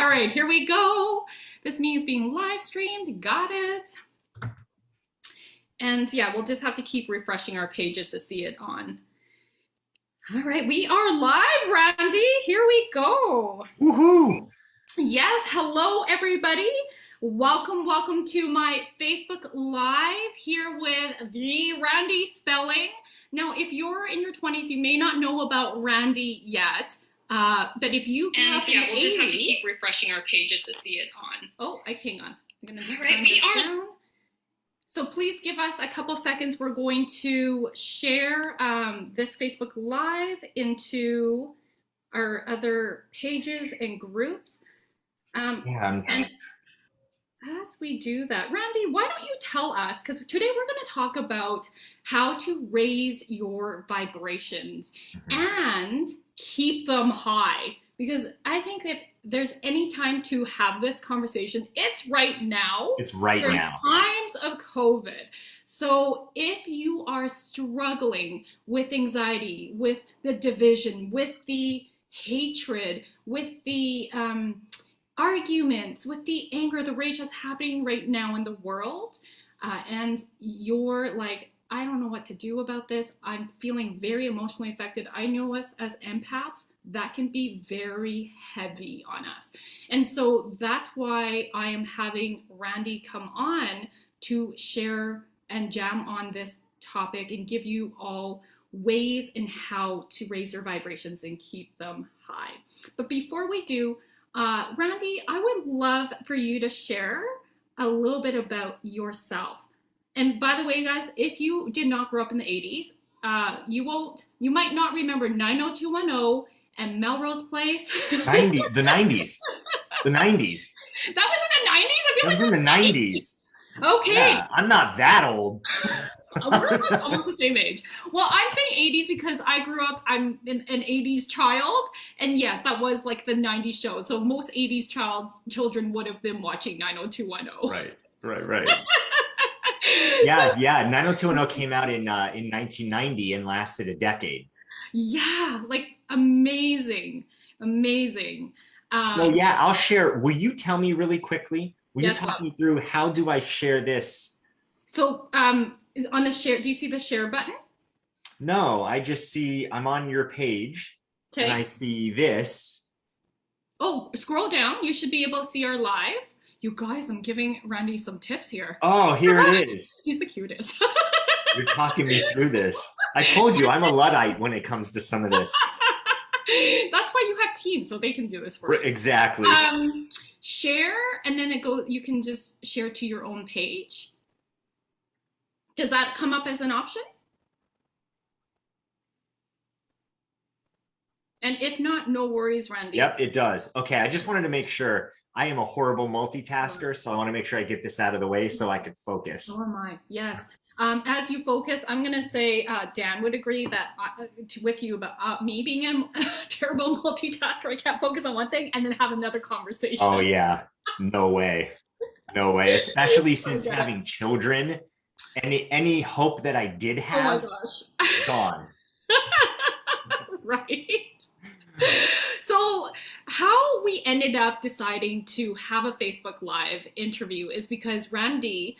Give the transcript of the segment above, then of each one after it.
All right, here we go. This means being live streamed. Got it. And yeah, we'll just have to keep refreshing our pages to see it on. All right, we are live, Randy. Here we go. Woohoo! Yes, hello everybody. Welcome to my Facebook Live here with the Randy Spelling. Now, if you're in your 20s, you may not know about Randy yet. But if you grew up in the we'll just have to 80s keep refreshing our pages to see it on. Oh, hang on. I'm gonna just All right, turn this down. So please give us a couple seconds. We're going to share this Facebook Live into our other pages and groups. And as we do that, Randy, why don't you tell us, because today we're going to talk about how to raise your vibrations and keep them high. Because I think if there's any time to have this conversation, it's right now. It's right now. Times of COVID. So if you are struggling with anxiety, with the division, with the hatred, with the arguments, with the anger, the rage that's happening right now in the world, and you're like, I don't know what to do about this. I'm feeling very emotionally affected. I know us as empaths, that can be very heavy on us. And so that's why I am having Randy come on to share and jam on this topic and give you all ways in how to raise your vibrations and keep them high. But before we do, Randy, I would love for you to share a little bit about yourself. And by the way, guys, if you did not grow up in the 80s, you might not remember 90210 and Melrose Place. The 90s. The 90s. That was in the 90s? I feel That like was in the 90s. Okay. Yeah, I'm not that old. We're almost the same age. Well, I'm saying 80s because I grew up, I'm an 80s child. And yes, that was like the 90s show. So most 80s children would have been watching 90210. Right. Yeah. 90210 came out in 1990 and lasted a decade. Yeah, like amazing. So yeah, I'll share. Will you tell me really quickly? Will you talk me through how do I share this? So is on the share, do you see the share button? No, I just see I'm on your page and I see this. Oh, scroll down. You should be able to see our live. You guys, I'm giving Randy some tips here. Oh, here it is. He's the cutest. You're talking me through this. I told you I'm a Luddite when it comes to some of this. That's why you have teams, so they can do this for you. Exactly. Share, and then you can just share to your own page. Does that come up as an option? And if not, no worries, Randy. Yep, it does. Okay, I just wanted to make sure. I am a horrible multitasker, so I want to make sure I get this out of the way so I could focus. Oh my, yes. As you focus, I'm going to say Dan would agree that with you about me being a terrible multitasker. I can't focus on one thing and then have another conversation. Oh yeah, no way. Especially since having children, any hope that I did have, oh my gosh, gone. Right. So how we ended up deciding to have a Facebook Live interview is because Randy,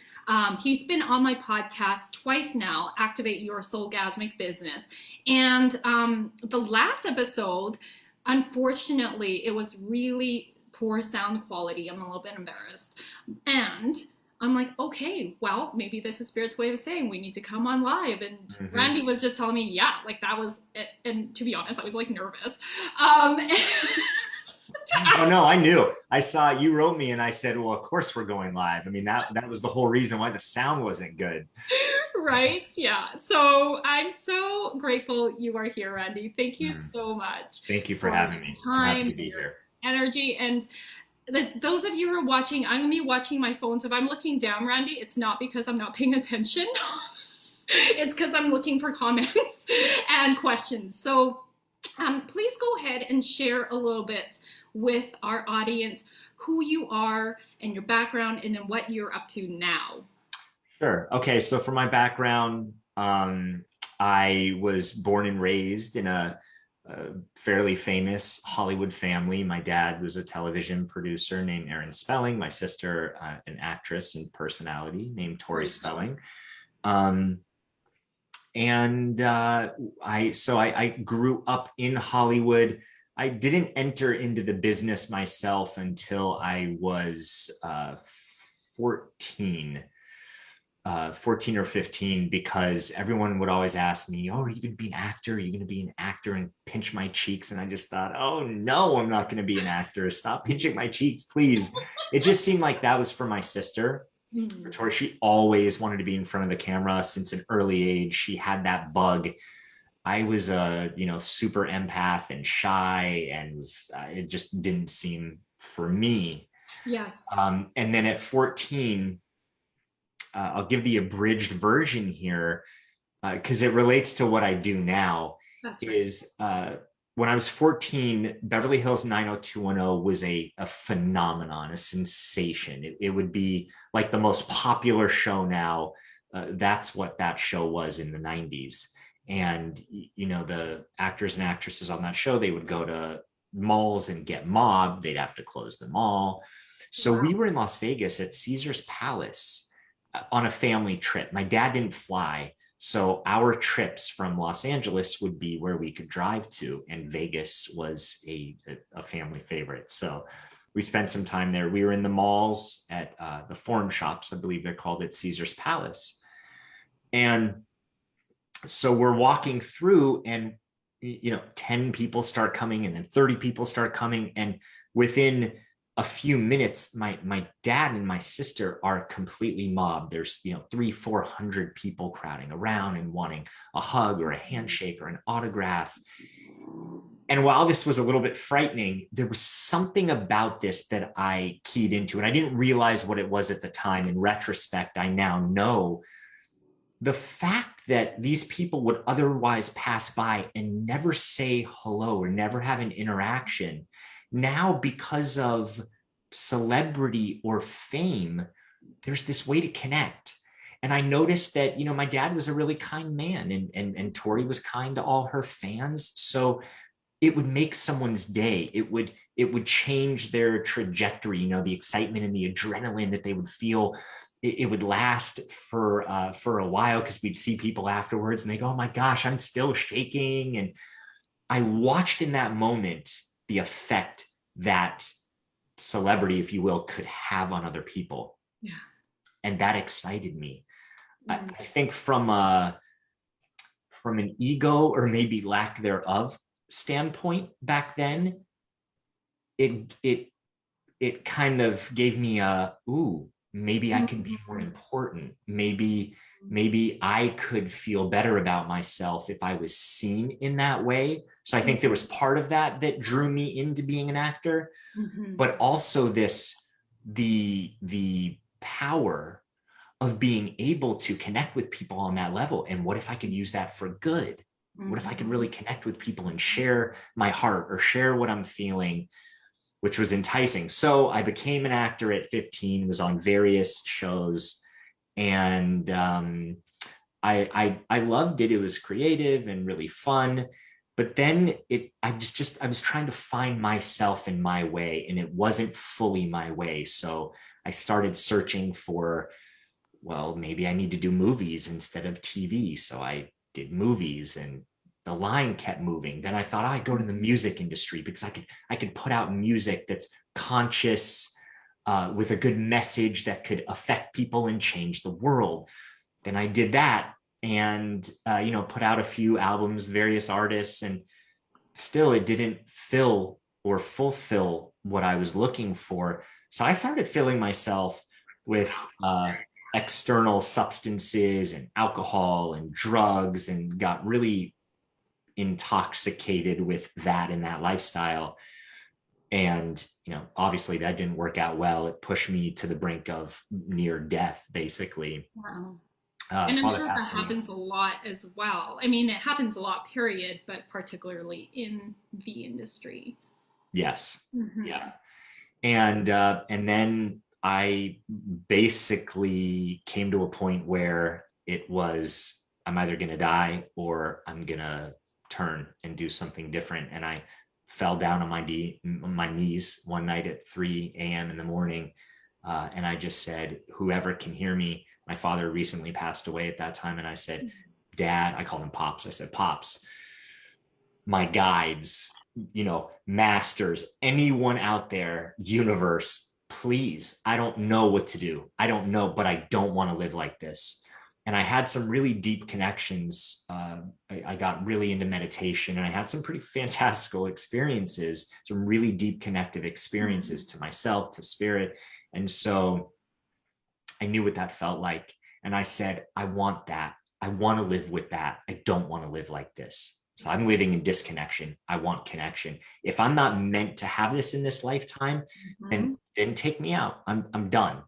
he's been on my podcast twice now, Activate Your Soulgasmic Business. And the last episode, unfortunately, it was really poor sound quality. I'm a little bit embarrassed. And I'm like, okay, well, maybe this is Spirit's way of saying we need to come on live. And Randy was just telling me, yeah, like that was it. And to be honest, I was like nervous. Oh no, I knew. I saw you wrote me and I said, well, of course we're going live. I mean, that was the whole reason why the sound wasn't good. Right. Yeah. So I'm so grateful you are here, Randy. Thank you so much. Thank you for having me. I'm happy to be here. Energy. And those of you who are watching, I'm going to be watching my phone. So if I'm looking down, Randy, it's not because I'm not paying attention. It's because I'm looking for comments and questions. So please go ahead and share a little bit with our audience who you are and your background and then what you're up to now. Sure. Okay. So for my background, I was born and raised in a fairly famous Hollywood family. My dad was a television producer named Aaron Spelling. My sister, an actress and personality named Tori Spelling. And I grew up in Hollywood. I didn't enter into the business myself until I was 14. 14 or 15, because everyone would always ask me, oh, are you going to be an actor? Are you going to be an actor? And pinch my cheeks. And I just thought, oh, no, I'm not going to be an actor. Stop pinching my cheeks, please. It just seemed like that was for my sister. For Tori, she always wanted to be in front of the camera since an early age. She had that bug. I was a, super empath and shy, and it just didn't seem for me. Yes. And then at 14, I'll give the abridged version here because it relates to what I do now. That's right. Is when I was 14, Beverly Hills 90210 was a phenomenon, a sensation. It would be like the most popular show now. That's what that show was in the 90s. And, the actors and actresses on that show, they would go to malls and get mobbed. They'd have to close the mall. So we were in Las Vegas at Caesar's Palace on a family trip. My dad didn't fly. So our trips from Los Angeles would be where we could drive to, and Vegas was a family favorite. So we spent some time there. We were in the malls at the Forum Shops, I believe they're called, at Caesar's Palace. And so we're walking through, and 10 people start coming, and then 30 people start coming. And within a few minutes, my dad and my sister are completely mobbed. There's 300-400 people crowding around and wanting a hug or a handshake or an autograph. And while this was a little bit frightening, there was something about this that I keyed into, and I didn't realize what it was at the time. In retrospect, I now know the fact that these people would otherwise pass by and never say hello or never have an interaction. Now, because of celebrity or fame, there's this way to connect. And I noticed that, my dad was a really kind man, and Tori was kind to all her fans. So it would make someone's day. It would change their trajectory, the excitement and the adrenaline that they would feel. It would last for a while, because we'd see people afterwards and they go, oh my gosh, I'm still shaking. And I watched in that moment the effect that celebrity, if you will, could have on other people. Yeah. And that excited me. I think from an ego, or maybe lack thereof, standpoint back then, it kind of gave me maybe I could be more important. Maybe I could feel better about myself if I was seen in that way. So I think there was part of that drew me into being an actor, but also the power of being able to connect with people on that level. And what if I could use that for good? What if I could really connect with people and share my heart or share what I'm feeling, which was enticing. So I became an actor at 15, was on various shows, and I loved it. It was creative and really fun. But then I was trying to find myself in my way, and it wasn't fully my way. So I started searching for, well, maybe I need to do movies instead of TV. So I did movies, and the line kept moving. Then I thought, I'd go to the music industry, because I could put out music that's conscious, with a good message that could affect people and change the world. Then I did that, and put out a few albums, various artists, and still it didn't fill or fulfill what I was looking for. So I started filling myself with external substances and alcohol and drugs, and got really intoxicated with that and that lifestyle. And obviously that didn't work out well. It pushed me to the brink of near death, basically. Wow. And I'm sure that happens a lot as well. I mean, it happens a lot, period, but particularly in the industry. Yes. Yeah. And then I basically came to a point where it was, I'm either going to die or I'm going to turn and do something different. And I fell down on my knees one night at 3 a.m. in the morning. And I just said, whoever can hear me, my father recently passed away at that time. And I said, Dad, I called him Pops. I said, Pops, my guides, masters, anyone out there, universe, please, I don't know what to do. I don't know, but I don't want to live like this. And I had some really deep connections. I got really into meditation, and I had some pretty fantastical experiences, some really deep connective experiences to myself, to spirit. And so I knew what that felt like. And I said, I want that. I want to live with that. I don't want to live like this. So I'm living in disconnection. I want connection. If I'm not meant to have this in this lifetime, then take me out. I'm done.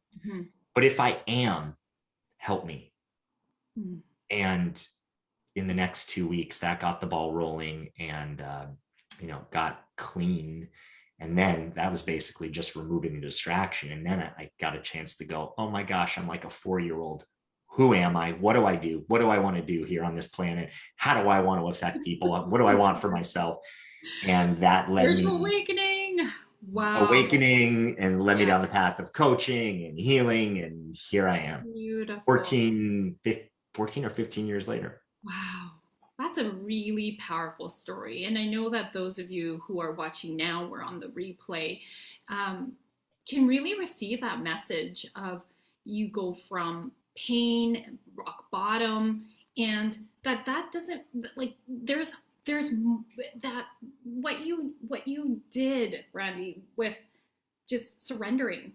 But if I am, help me. And in the next 2 weeks, that got the ball rolling, and got clean. And then that was basically just removing the distraction. And then I got a chance to go, oh my gosh, I'm like a 4-year-old. Who am I? What do I do? What do I want to do here on this planet? How do I want to affect people? What do I want for myself? And that led me awakening. Wow. Awakening, and led me down the path of coaching and healing. And here I am. Beautiful. 14 or 15 years later. Wow. That's a really powerful story. And I know that those of you who are watching now or on the replay can really receive that message of you go from pain, rock bottom, and that doesn't, like, there's that what you did, Randy, with just surrendering,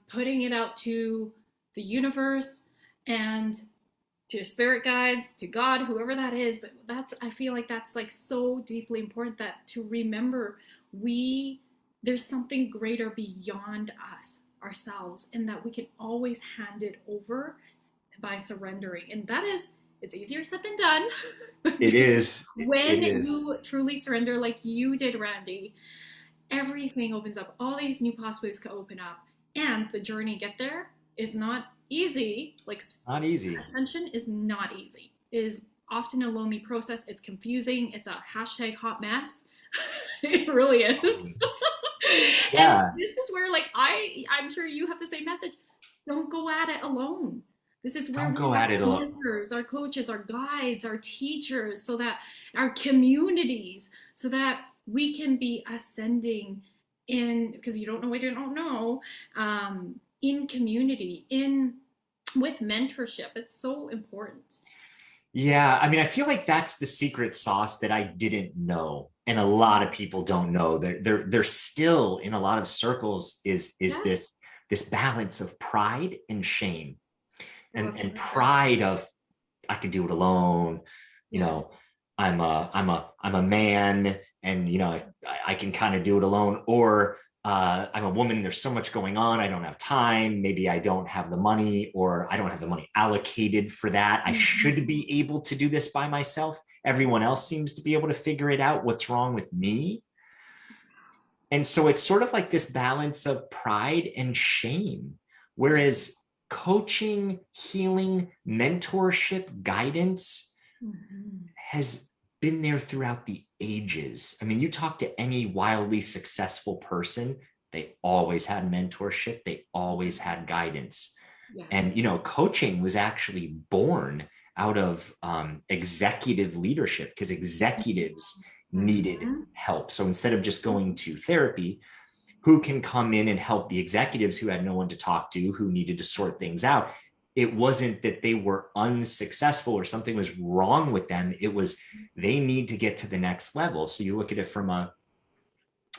putting it out to the universe and to your spirit guides, to God, whoever that is. But I feel like that's like so deeply important, that to remember there's something greater beyond us, ourselves, and that we can always hand it over by surrendering. And it's easier said than done. It is. When you truly surrender, like you did, Randy, everything opens up. All these new possibilities can open up. And the journey to get there is not easy. Like, not easy. Ascension is not easy. It is often a lonely process. It's confusing. It's a #hot mess. It really is. Yeah. And this is where, like, I'm sure you have the same message. Don't go at it alone. This is where our mentors, our coaches, our guides, our teachers, so that our communities, so that we can be ascending in, because you don't know what you don't know, in community, with mentorship. It's so important. Yeah, I mean, I feel like that's the secret sauce that I didn't know, and a lot of people don't know. They're still in a lot of circles is this balance of pride and shame, and pride of, I can do it alone. I'm a man, and I can kind of do it alone. Or I'm a woman, there's so much going on, I don't have time, maybe I don't have the money, or I don't have the money allocated for that. I should be able to do this by myself. Everyone else seems to be able to figure it out. What's wrong with me? And so it's sort of like this balance of pride and shame. Whereas coaching, healing, mentorship, guidance has been there throughout the ages. I mean, you talk to any wildly successful person, they always had mentorship, they always had guidance. Yes. And, coaching was actually born out of executive leadership, because executives needed help. So instead of just going to therapy, who can come in and help the executives who had no one to talk to, who needed to sort things out? It wasn't that they were unsuccessful or something was wrong with them. It was they need to get to the next level. So you look at it from a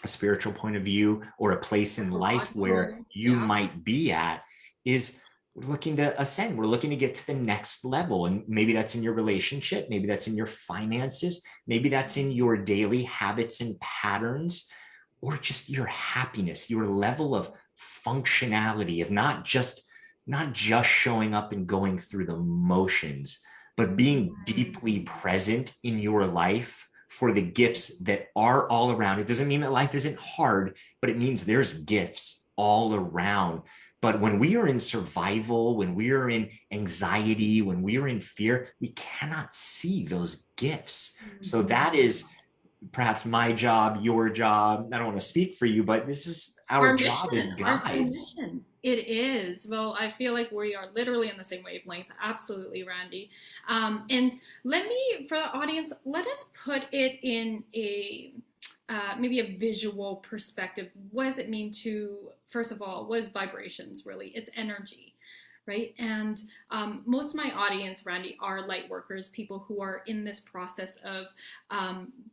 spiritual point of view, or a place in life where you might be at, is we're looking to ascend. We're looking to get to the next level. And maybe that's in your relationship. Maybe that's in your finances. Maybe that's in your daily habits and patterns, or just your happiness, your level of functionality, of not just showing up and going through the motions, but being deeply present in your life for the gifts that are all around. It doesn't mean that life isn't hard, but it means there's gifts all around But when we are in survival, when we are in anxiety, when we are in fear, we cannot see those gifts. So that is perhaps my job, your job. I don't want to speak for you, but this is our job as guides. Our mission. It is. Well, I feel like we are literally on the same wavelength. Absolutely, Randy. And let me, for the audience, let us put it in a maybe a visual perspective. What does it mean to, first of all, what is vibrations really? It's energy, right? And most of my audience, Randy, are light workers, people who are in this process of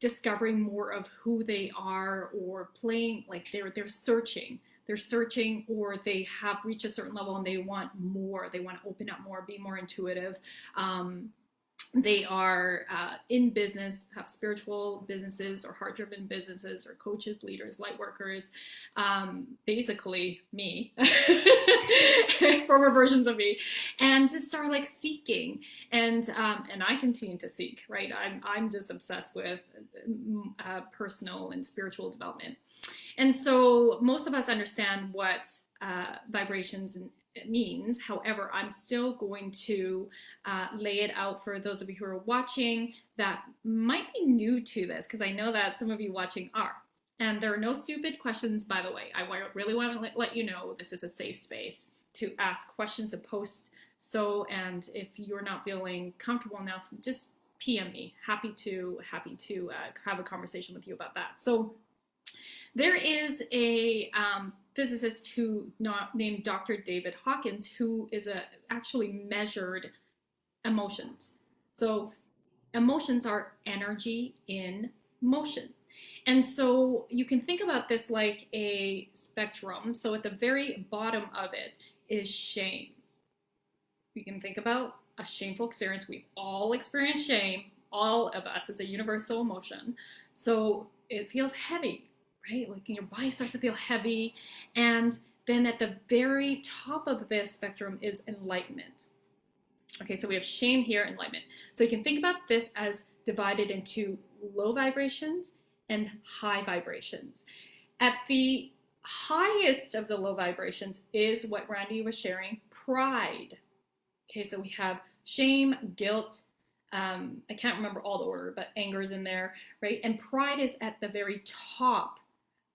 discovering more of who they are, or playing, like they're searching. They're searching, or they have reached a certain level and they want more. They want to open up more, be more intuitive. They are in business, have spiritual businesses or heart-driven businesses, or coaches, leaders, light workers, basically me, former versions of me, and just are like seeking. And I continue to seek, right? I'm just obsessed with personal and spiritual development. And so most of us understand what vibrations means. However, I'm still going to lay it out for those of you who are watching that might be new to this, because I know that some of you watching are. And there are no stupid questions, by the way. I really want to let you know this is a safe space to ask questions and post. So, and if you're not feeling comfortable enough, just PM me. Happy to have a conversation with you about that. So there is a physicist named Dr. David Hawkins, who is actually measured emotions. So emotions are energy in motion. And so you can think about this like a spectrum. So at the very bottom of it is shame. You can think about a shameful experience. We've all experienced shame, all of us. It's a universal emotion. So it feels heavy, right? Like your body starts to feel heavy. And then at the very top of this spectrum is enlightenment. Okay, so we have shame here, enlightenment. So you can think about this as divided into low vibrations and high vibrations. At the highest of the low vibrations is what Randy was sharing, pride. Okay, so we have shame, guilt, I can't remember all the order, but anger is in there, right? And pride is at the very top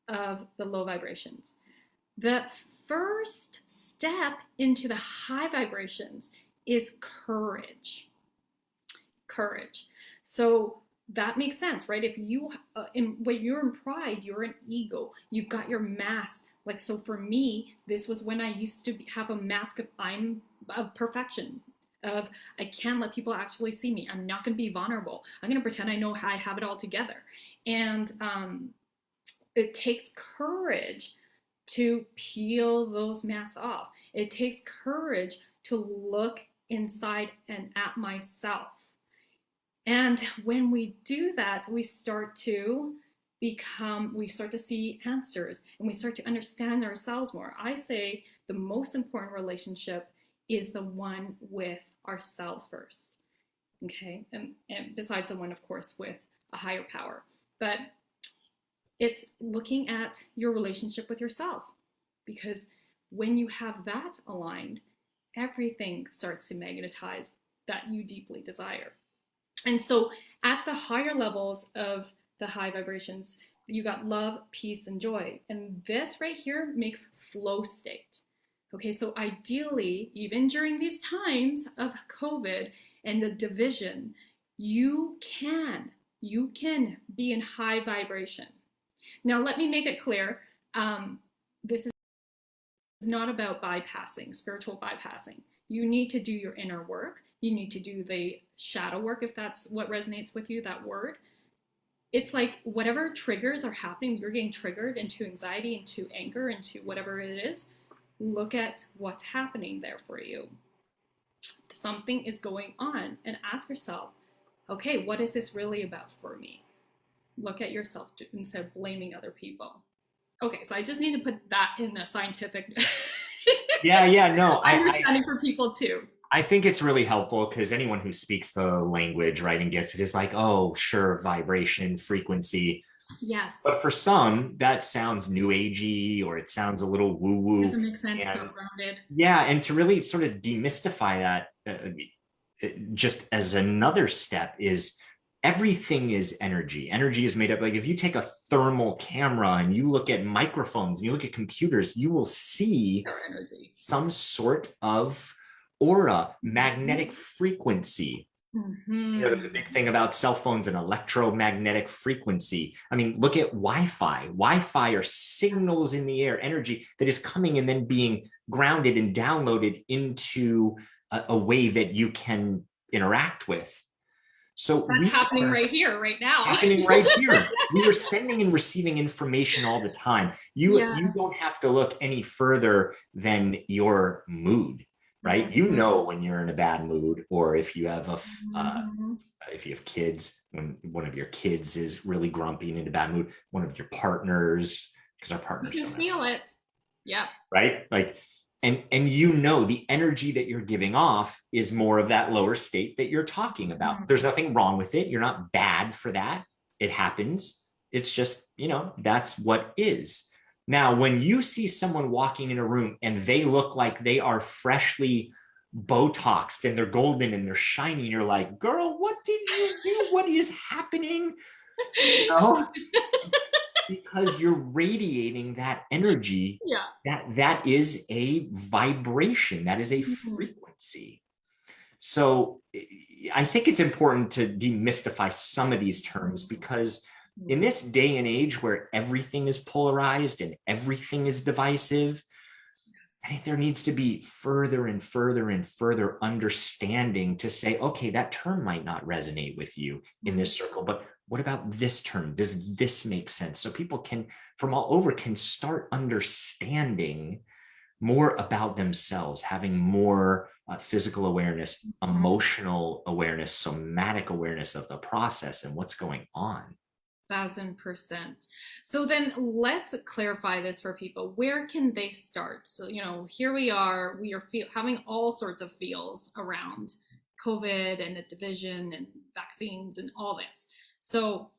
of the low vibrations. The first step into the high vibrations is courage. Courage. So that makes sense, right? If you, when you're in pride, you're an ego. You've got your mask. Like, so for me, this was when I used to have a mask of perfection, of I can't let people actually see me. I'm not going to be vulnerable. I'm going to pretend I know how I have it all together. And it takes courage to peel those masks off. It takes courage to look inside and at myself. And when we do that, we start to see answers, and we start to understand ourselves more. I say the most important relationship is the one with ourselves first, okay? And besides the one, of course, with a higher power. But it's looking at your relationship with yourself, because when you have that aligned, everything starts to magnetize that you deeply desire. And so at the higher levels of the high vibrations, you got love, peace, and joy. And this right here makes flow state. Okay, so ideally, even during these times of COVID and the division, you can be in high vibration. Now, let me make it clear. This is not about bypassing, spiritual bypassing. You need to do your inner work. You need to do the shadow work, if that's what resonates with you, that word. It's like whatever triggers are happening, you're getting triggered into anxiety, into anger, into whatever it is. Look at what's happening there for you. Something is going on, and ask yourself, okay, what is this really about for me? Look at yourself instead of blaming other people. Okay, so I just need to put that in a scientific understanding for people too. I think it's really helpful, because anyone who speaks the language, right, and gets it is like, oh, sure, vibration, frequency. Yes. But for some, that sounds new agey, or it sounds a little woo woo. Doesn't make sense. It's And not grounded. yeah, and to really sort of demystify that, just as another step, is everything is energy. Energy is made up. Like if you take a thermal camera and you look at microphones and you look at computers, you will see some sort of aura, magnetic frequency. You know, there's a big thing about cell phones and electromagnetic frequency. I mean, look at Wi-Fi. Wi-Fi are signals in the air, energy that is coming and then being grounded and downloaded into a way that you can interact with. So that's happening right here, right now. Happening right here. We are sending and receiving information all the time. You don't have to look any further than your mood. Right? You know when you're in a bad mood, or if you have if you have kids, when one of your kids is really grumpy and in a bad mood, one of your partners, because our partners you can feel it. Yeah. Right? Like, and you know the energy that you're giving off is more of that lower state that you're talking about. There's nothing wrong with it. You're not bad for that. It happens. It's just, you know, that's what is. Now, when you see someone walking in a room and they look like they are freshly Botoxed and they're golden and they're shiny, you're like, girl, what did you do? What is happening? You know? Because you're radiating that energy. Yeah. That is a vibration. That is a frequency. So I think it's important to demystify some of these terms, because in this day and age where everything is polarized and everything is divisive, I think there needs to be further and further and further understanding to say, okay, that term might not resonate with you in this circle, but what about this term? Does this make sense? So people can, from all over, can start understanding more about themselves, having more physical awareness, emotional awareness, somatic awareness of the process and what's going on. 1000%. So then let's clarify this for people. Where can they start? So, you know, here we are having all sorts of feels around COVID and the division and vaccines and all this. So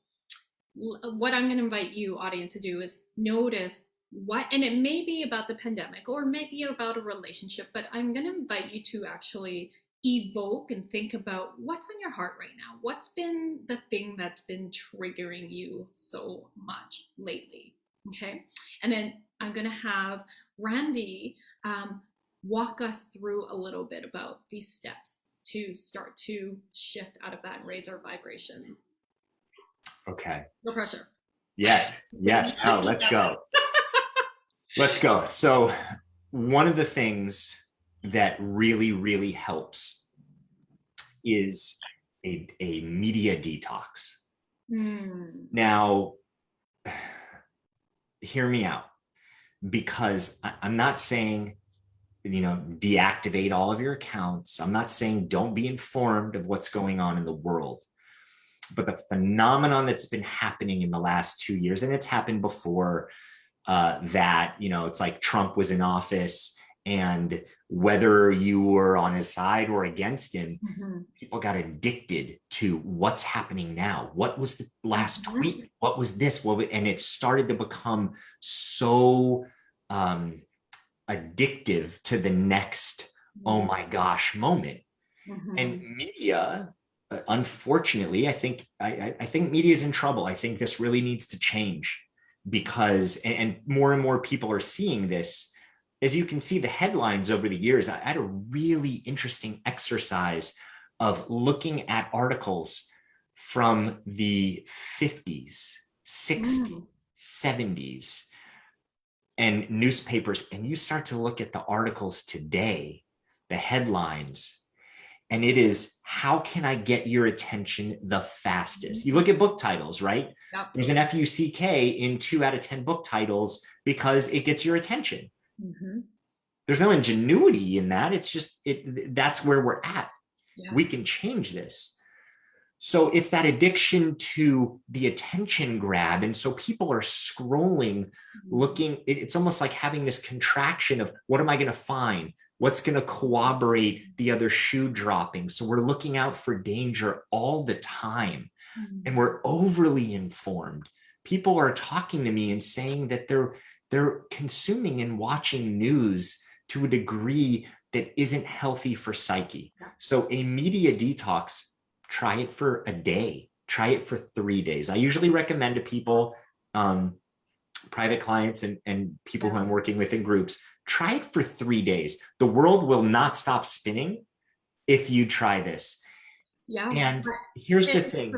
what I'm going to invite you, audience, to do is notice what, and it may be about the pandemic or maybe about a relationship, but I'm going to invite you to actually evoke and think about what's on your heart right now. What's been the thing that's been triggering you so much lately? Okay. And then I'm going to have Randy walk us through a little bit about these steps to start to shift out of that and raise our vibration. Okay. No pressure. Yes. Yes. Oh, let's go. Let's go. So one of the things that really, really helps is a media detox. Now, hear me out, because I'm not saying, you know, deactivate all of your accounts. I'm not saying don't be informed of what's going on in the world. But the phenomenon that's been happening in the last 2 years, and it's happened before that, you know, it's like Trump was in office, and whether you were on his side or against him, people got addicted to what's happening now. What was the last tweet? What was this? And it started to become so addictive to the next, oh my gosh, moment. And media, unfortunately, I think media is in trouble. I think this really needs to change, because, and more people are seeing this. As you can see, the headlines over the years, I had a really interesting exercise of looking at articles from the 50s, 60s, 70s, and newspapers. And you start to look at the articles today, the headlines, and it is, how can I get your attention the fastest? You look at book titles, right? Yep. There's an FUCK in 2 out of 10 book titles because it gets your attention. There's no ingenuity in that. It's just, that's where we're at. Yes. We can change this. So it's that addiction to the attention grab. And so people are scrolling, looking, it's almost like having this contraction of, what am I going to find? What's going to corroborate the other shoe dropping? So we're looking out for danger all the time. And we're overly informed people are talking to me and saying that they're consuming and watching news to a degree that isn't healthy for psyche. So a media detox, try it for a day, try it for 3 days. I usually recommend to people, private clients and people who I'm working with in groups, try it for 3 days. The world will not stop spinning if you try this. Yeah. And here's the thing.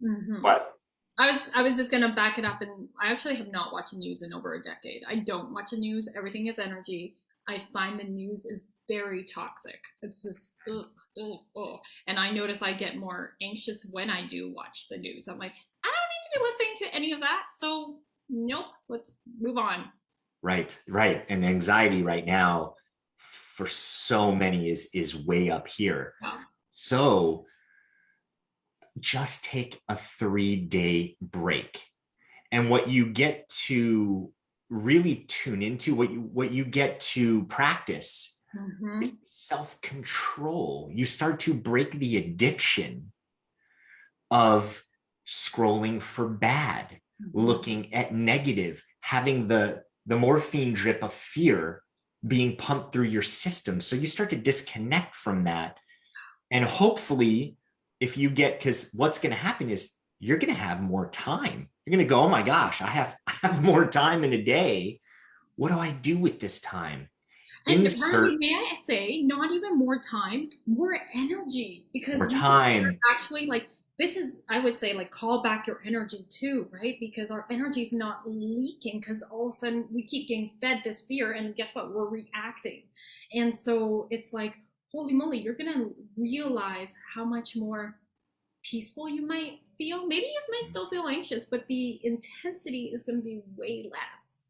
Mm-hmm. What? I was just gonna back it up, and I actually have not watched the news in over a decade. I don't watch the news. Everything is energy. I find the news is very toxic. It's just ugh, ugh, ugh. And I notice I get more anxious when I do watch the news. I'm like, I don't need to be listening to any of that. So nope, let's move on. Right. And anxiety right now for so many is way up here. Wow. So just take a 3-day break. And what you get to really tune into, what you get to practice is self-control. You start to break the addiction of scrolling for bad, looking at negative, having the morphine drip of fear being pumped through your system. So you start to disconnect from that. And hopefully, if you get, because what's going to happen is you're going to have more time. You're going to go, oh my gosh, I have more time in a day. What do I do with this time? And Randy, may I say, not even more time, more energy, because more time. Actually, like, this is, I would say, like, call back your energy too, right? Because our energy is not leaking, because all of a sudden we keep getting fed this fear, and guess what? We're reacting. And so it's like, holy moly, you're gonna realize how much more peaceful you might feel. Maybe you might still feel anxious, but the intensity is going to be way less.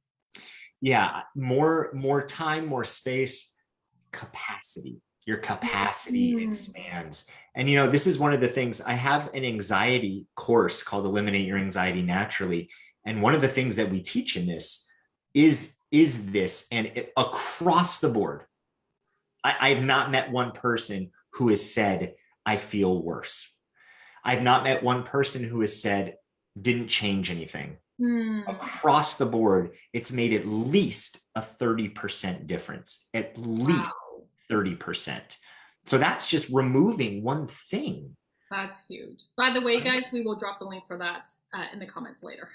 Yeah, more time, more space, capacity. Your capacity expands. And this is one of the things. I have an anxiety course called Eliminate Your Anxiety Naturally. And one of the things that we teach in this is this, and across the board, I've not met one person who has said, I feel worse. I've not met one person who has said, didn't change anything. Across the board, it's made at least a 30% difference, at least 30%. So that's just removing one thing. That's huge. By the way, guys, we will drop the link for that in the comments later.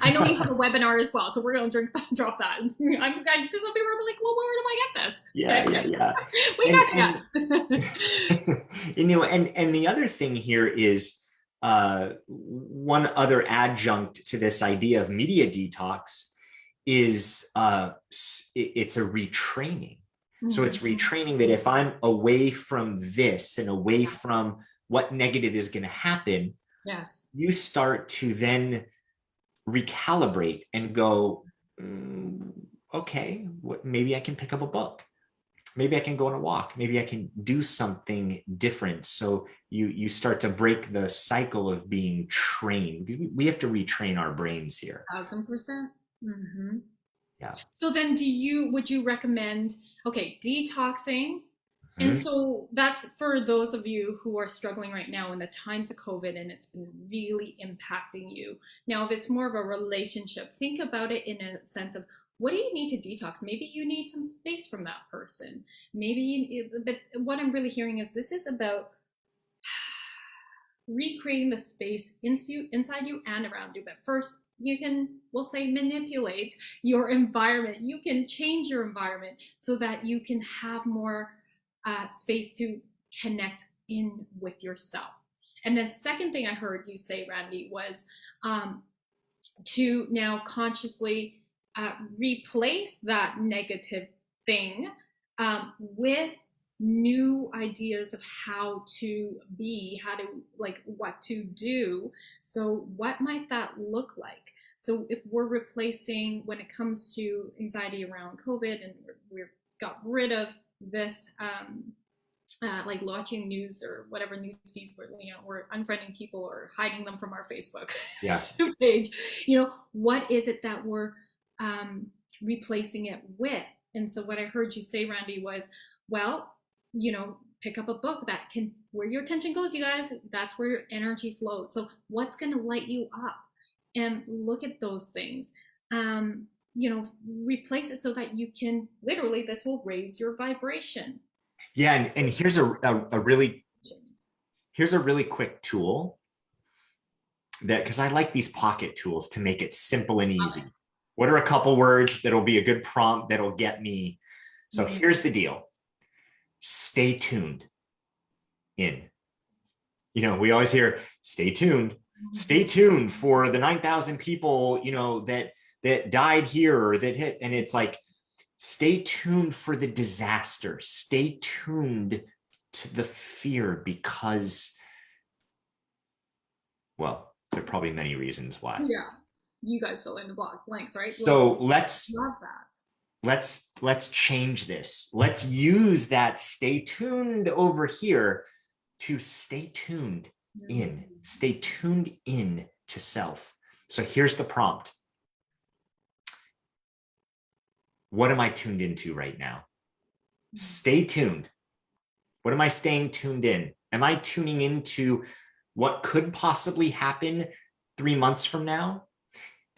I know you have a webinar as well, so we're going to drop that. Because some people are like, well, where do I get this? Yeah. We got you. And the other thing here is one other adjunct to this idea of media detox is it's a retraining. So it's retraining that if I'm away from this and away from what negative is going to happen, yes, you start to then recalibrate and go, okay, maybe I can pick up a book. Maybe I can go on a walk. Maybe I can do something different. So you start to break the cycle of being trained. We have to retrain our brains here. 1000%. Yeah. So then would you recommend, detoxing? And so that's for those of you who are struggling right now in the times of COVID and it's been really impacting you. Now, if it's more of a relationship, think about it in a sense of, what do you need to detox? Maybe you need some space from that person. But what I'm really hearing is this is about recreating the space inside you and around you. But first, you can, we'll say, manipulate your environment. You can change your environment so that you can have more space to connect in with yourself. And then second thing I heard you say, Randy, was to now consciously replace that negative thing with new ideas of how to be, what to do. So what might that look like? So if we're replacing, when it comes to anxiety around COVID, and we've got rid of this, like watching news or whatever news feeds, we're unfriending people or hiding them from our Facebook page. What is it that we're replacing it with? And so what I heard you say, Randy, was, well, pick up a book that where your attention goes, you guys, that's where your energy flows. So what's going to light you up? and look at those things. You know, replace it so that you can literally, this will raise your vibration. Yeah, and here's a really quick tool that, because I like these pocket tools to make it simple and easy. What are a couple words that'll be a good prompt that'll get me? So here's the deal. Stay tuned in. You know, we always hear, stay tuned. Stay tuned for the 9,000 people, you know, that died here or that hit. And it's like, stay tuned for the disaster. Stay tuned to the fear, because, well, there are probably many reasons why. Yeah. You guys fill in the blanks, right? So let's love that. Let's change this. Let's use that stay tuned over here to stay tuned in. Stay tuned in to self. So here's the prompt. What am I tuned into right now? Stay tuned. What am I staying tuned in? Am I tuning into what could possibly happen 3 months from now?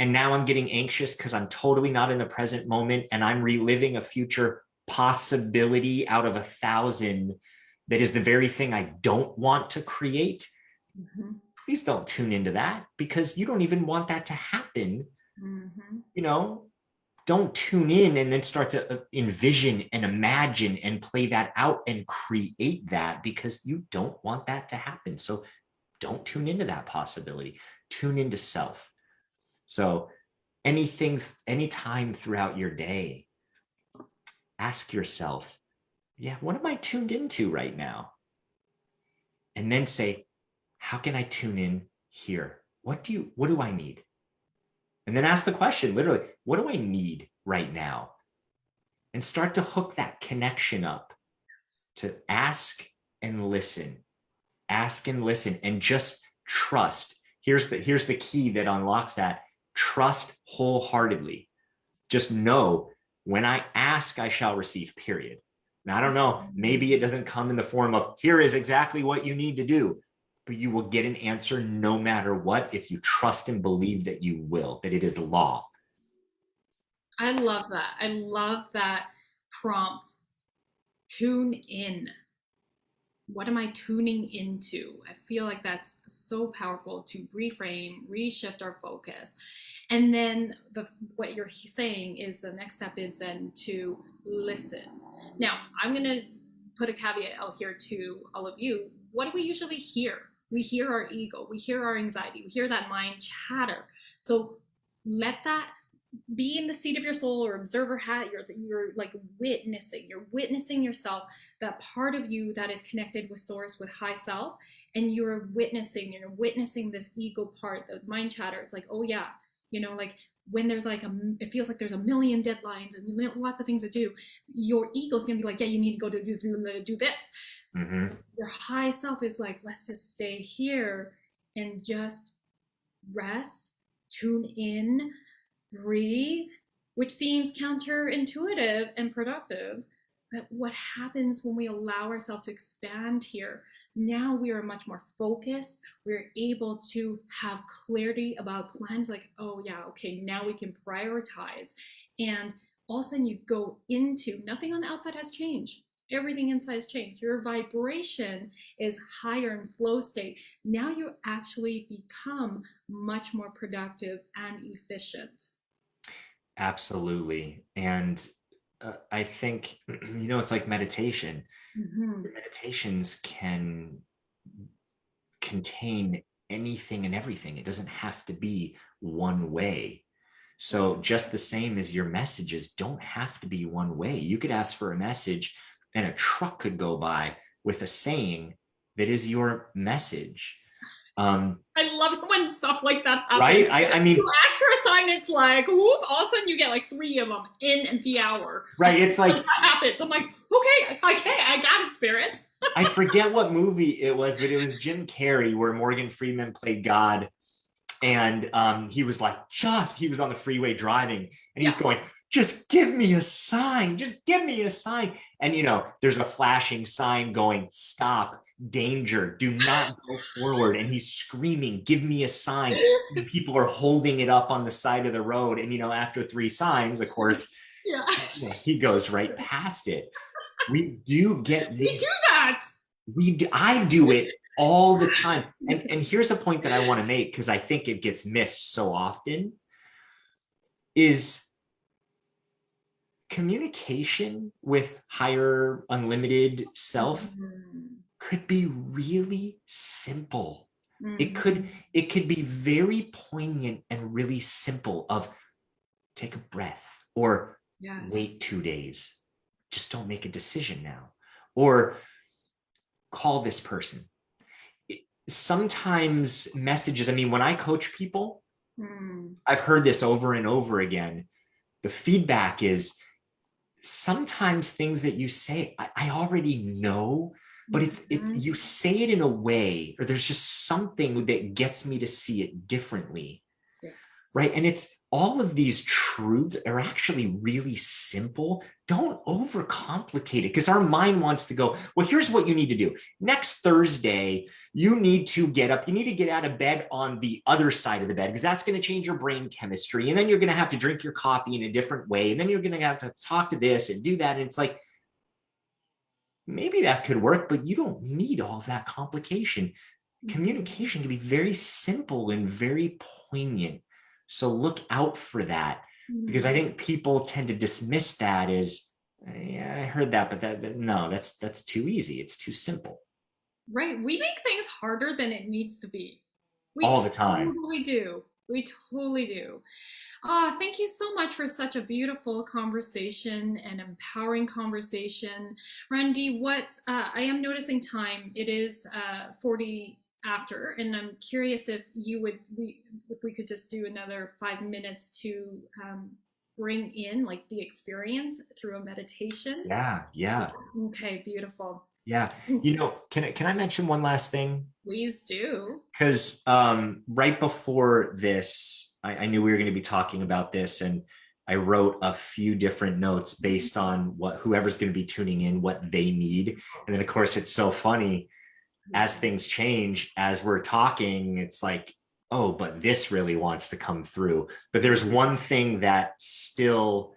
And now I'm getting anxious because I'm totally not in the present moment, and I'm reliving a future possibility out of 1,000 that is the very thing I don't want to create. Please don't tune into that, because you don't even want that to happen. You know, don't tune in and then start to envision and imagine and play that out and create that, because you don't want that to happen. So don't tune into that possibility. Tune into self. So anytime throughout your day, ask yourself, yeah, what am I tuned into right now? And then say, how can I tune in here? What do I need? And then ask the question, literally, what do I need right now? And start to hook that connection up to ask and listen. Ask and listen, and just trust. Here's the key that unlocks that. Trust wholeheartedly. Just know, when I ask, I shall receive, period. Now, I don't know, maybe it doesn't come in the form of, here is exactly what you need to do, but you will get an answer no matter what, if you trust and believe that you will, that it is law. I love that. I love that prompt. Tune in. What am I tuning into? I feel like that's so powerful to reframe, reshift our focus. And then what you're saying is the next step is then to listen. Now, I'm going to put a caveat out here to all of you. What do we usually hear? We hear our ego, we hear our anxiety, we hear that mind chatter. So let that be in the seat of your soul, or observer hat. You're like you're witnessing yourself, that part of you that is connected with source, with high self, and you're witnessing this ego part, the mind chatter. It's like, oh yeah, you know, like when there's like it feels like there's a million deadlines and lots of things to do, your ego's gonna be like, yeah, you need to go to do this. Your high self is like, let's just stay here and just rest, tune in, breathe, which seems counterintuitive and productive. But what happens when we allow ourselves to expand here? Now we are much more focused. We're able to have clarity about plans, like, oh yeah, okay, now we can prioritize. And all of a sudden you go into, nothing on the outside has changed. Everything inside has changed. Your vibration is higher in flow state. Now you actually become much more productive and efficient. Absolutely. And I think, you know, it's like meditation. Meditations can contain anything and everything. It doesn't have to be one way. So just the same as your messages don't have to be one way. You could ask for a message and a truck could go by with a saying that is your message. I love it when stuff like that happens. Right? I mean, you ask for a sign, it's like, whoop, all of a sudden you get like 3 of them in the hour. Right. It's like, that happens. I'm like, okay, I got a spirit. I forget what movie it was, but it was Jim Carrey where Morgan Freeman played God. And he was like, he was on the freeway driving and he's going, just give me a sign. Just give me a sign. And, you know, there's a flashing sign going, stop. danger, do not go forward. And he's screaming, give me a sign. And people are holding it up on the side of the road. And, after 3 signs, of course, Yeah. he goes right past it. We do get We do these. that. I do it all the time. And here's a point that I want to make, because I think it gets missed so often, is communication with higher unlimited self could be really simple. It could be very poignant and really simple of take a breath, or wait 2 days. Just don't make a decision now. Or call this person. Sometimes messages, when I coach people, I've heard this over and over again. The feedback is sometimes things that you say, I already know, but you say it in a way, or there's just something that gets me to see it differently. Yes. Right. And it's all of these truths are actually really simple. Don't overcomplicate it, because our mind wants to go, well, here's what you need to do. Next Thursday, you need to get up. You need to get out of bed on the other side of the bed, because that's going to change your brain chemistry. And then you're going to have to drink your coffee in a different way. And then you're going to have to talk to this and do that. And it's like, maybe that could work, but you don't need all of that complication. Communication can be very simple and very poignant. So look out for that, because I think people tend to dismiss that as, yeah, I heard that, but no, that's too easy. It's too simple. Right. We make things harder than it needs to be. We all the time. Totally do. We totally do. Oh, thank you so much for such a beautiful conversation and empowering conversation. Randy, what I am noticing time, it is 40 after, and I'm curious if if we could just do another 5 minutes to bring in like the experience through a meditation. Yeah. Okay, beautiful. Yeah. Can I mention one last thing? Please do. Because right before this, I knew we were going to be talking about this, and I wrote a few different notes based on what whoever's going to be tuning in, what they need. And then, of course, it's so funny as things change, as we're talking, it's like, oh, but this really wants to come through. But there's one thing that still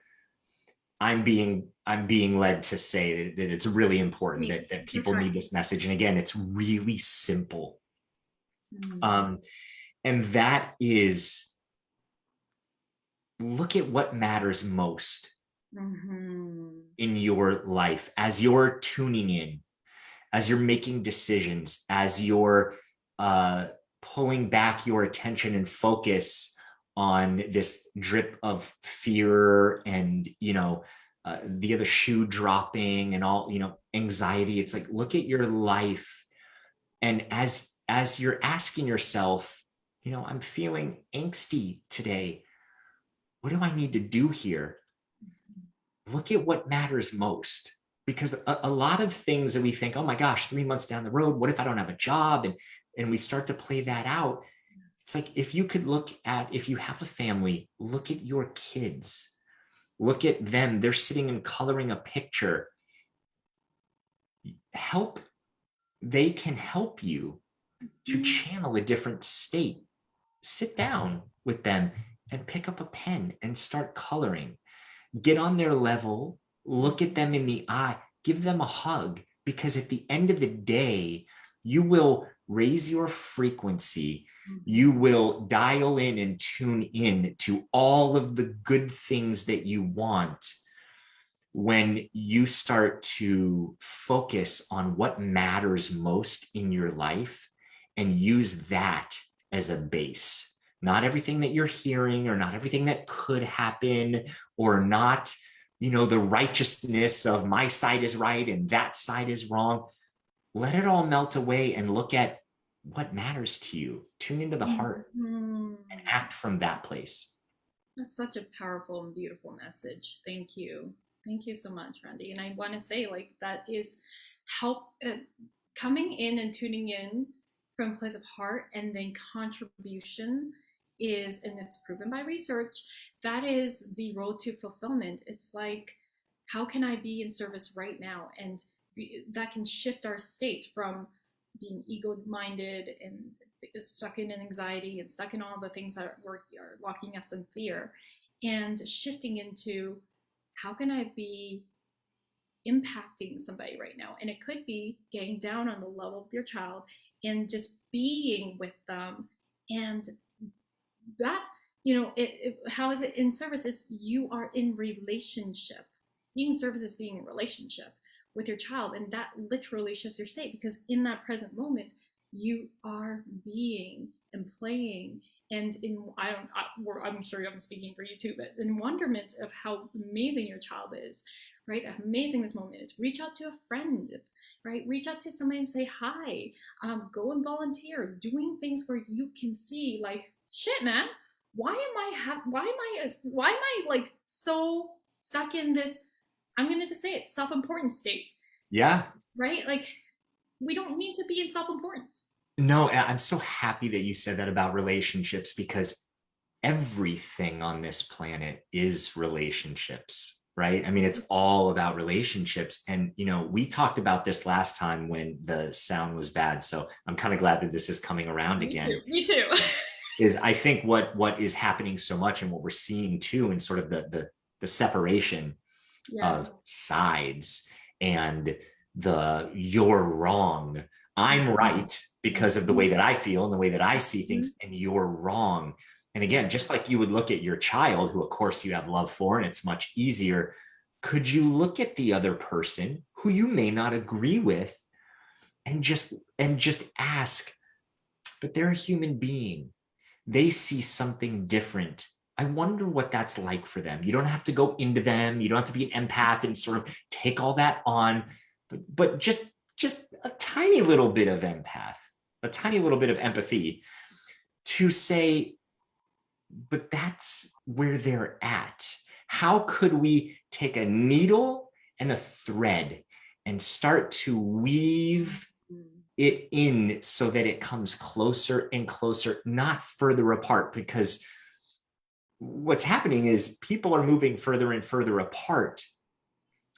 I'm being led to say that it's really important, that people need this message. And again, it's really simple. And that is, look at what matters most in your life as you're tuning in, as you're making decisions, as you're pulling back your attention and focus on this drip of fear and, the other shoe dropping and all, anxiety. It's like, look at your life. And as you're asking yourself, I'm feeling angsty today. What do I need to do here? Look at what matters most. Because a lot of things that we think, oh my gosh, 3 months down the road, what if I don't have a job? And we start to play that out. It's like, if you could if you have a family, look at your kids, look at them. They're sitting and coloring a picture. They can help you to channel a different state. Sit down with them and pick up a pen and start coloring. Get on their level, look at them in the eye, give them a hug, because at the end of the day, you will raise your frequency. You will dial in and tune in to all of the good things that you want when you start to focus on what matters most in your life and use that as a base. Not everything that you're hearing, or not everything that could happen, or not, the righteousness of my side is right and that side is wrong. Let it all melt away and look at what matters to you. Tune into the heart and act from that place. That's such a powerful and beautiful message. Thank you. Thank you so much, Randy. And I want to say, like, that is help coming in and tuning in from a place of heart, and then contribution is, and it's proven by research, that is the road to fulfillment. It's like, how can I be in service right now? And that can shift our states from being ego-minded and stuck in anxiety and stuck in all the things that are locking us in fear, and shifting into how can I be impacting somebody right now? And it could be getting down on the level of your child and just being with them. And that, how is it in services? You are in relationship. Being in service is being in relationship with your child, and that literally shifts your state, because in that present moment you are being and playing, and I'm sure I'm speaking for you too, but in wonderment of how amazing your child is, right? How amazing this moment is. Reach out to a friend, right? Reach out to somebody and say hi. Go and volunteer, doing things where you can see, like, shit, man, why am I like so stuck in this, I'm going to just say it, self-importance state. Yeah. Right? Like, we don't need to be in self-importance. No, I'm so happy that you said that about relationships, because everything on this planet is relationships, right? I mean, it's all about relationships. And, we talked about this last time when the sound was bad. So I'm kind of glad that this is coming around again. Me too. Is I think what is happening so much, and what we're seeing too, in sort of the separation of sides, and the you're wrong, I'm right because of the way that I feel and the way that I see things, and you're wrong. And again, just like you would look at your child, who of course you have love for, and it's much easier, could you look at the other person who you may not agree with and just ask, but they're a human being. They see something different. I wonder what that's like for them. You don't have to go into them. You don't have to be an empath and sort of take all that on, but just a tiny little bit of empath, a tiny little bit of empathy to say, but that's where they're at. How could we take a needle and a thread and start to weave it in so that it comes closer and closer, not further apart? Because what's happening is people are moving further and further apart,